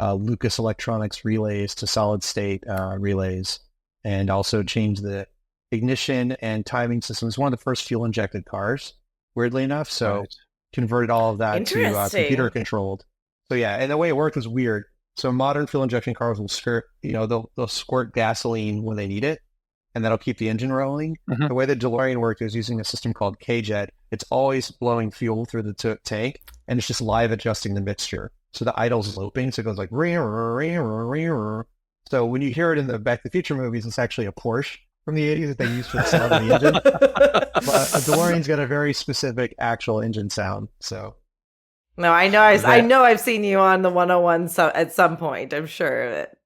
Lucas Electronics relays to solid state relays, and also changed the ignition and timing system. It's one of the first fuel injected cars, weirdly enough. So converted all of that to computer controlled. So yeah, and the way it worked was weird. So modern fuel injection cars will they'll squirt gasoline when they need it, and that'll keep the engine rolling. Mm-hmm. The way the DeLorean worked is using a system called K-Jet. It's always blowing fuel through the tank, and it's just live adjusting the mixture. So the idle's looping, so it goes like so when you hear it in the Back to the Future movies, it's actually a Porsche from the 80s that they use for the sound of the engine. But a DeLorean's got a very specific actual engine sound. So no, I know I've seen you on the 101 at some point. I'm sure of it.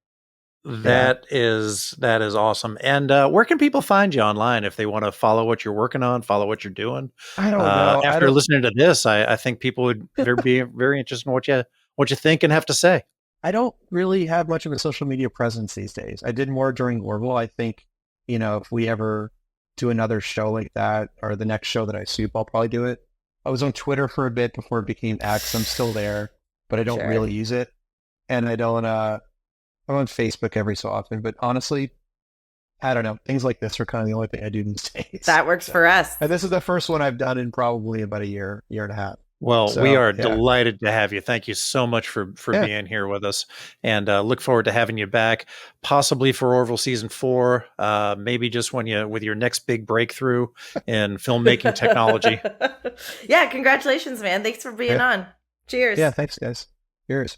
That is awesome. And where can people find you online if they want to follow what you're working on, follow what you're doing? I don't know. After listening to this, I think people would be very interested in what you think and have to say. I don't really have much of a social media presence these days. I did more during Orville. I think, if we ever do another show like that, or the next show that I soup, I'll probably do it. I was on Twitter for a bit before it became X. I'm still there, but I don't really use it. And I don't, I'm on Facebook every so often, but honestly, I don't know. Things like this are kind of the only thing I do these days. That works for us. And this is the first one I've done in probably about a year and a half. Well, we are delighted to have you. Thank you so much for being here with us, and look forward to having you back, possibly for Orville season 4, maybe just with your next big breakthrough in filmmaking technology. Yeah, congratulations, man. Thanks for being on. Cheers. Yeah, thanks, guys. Cheers.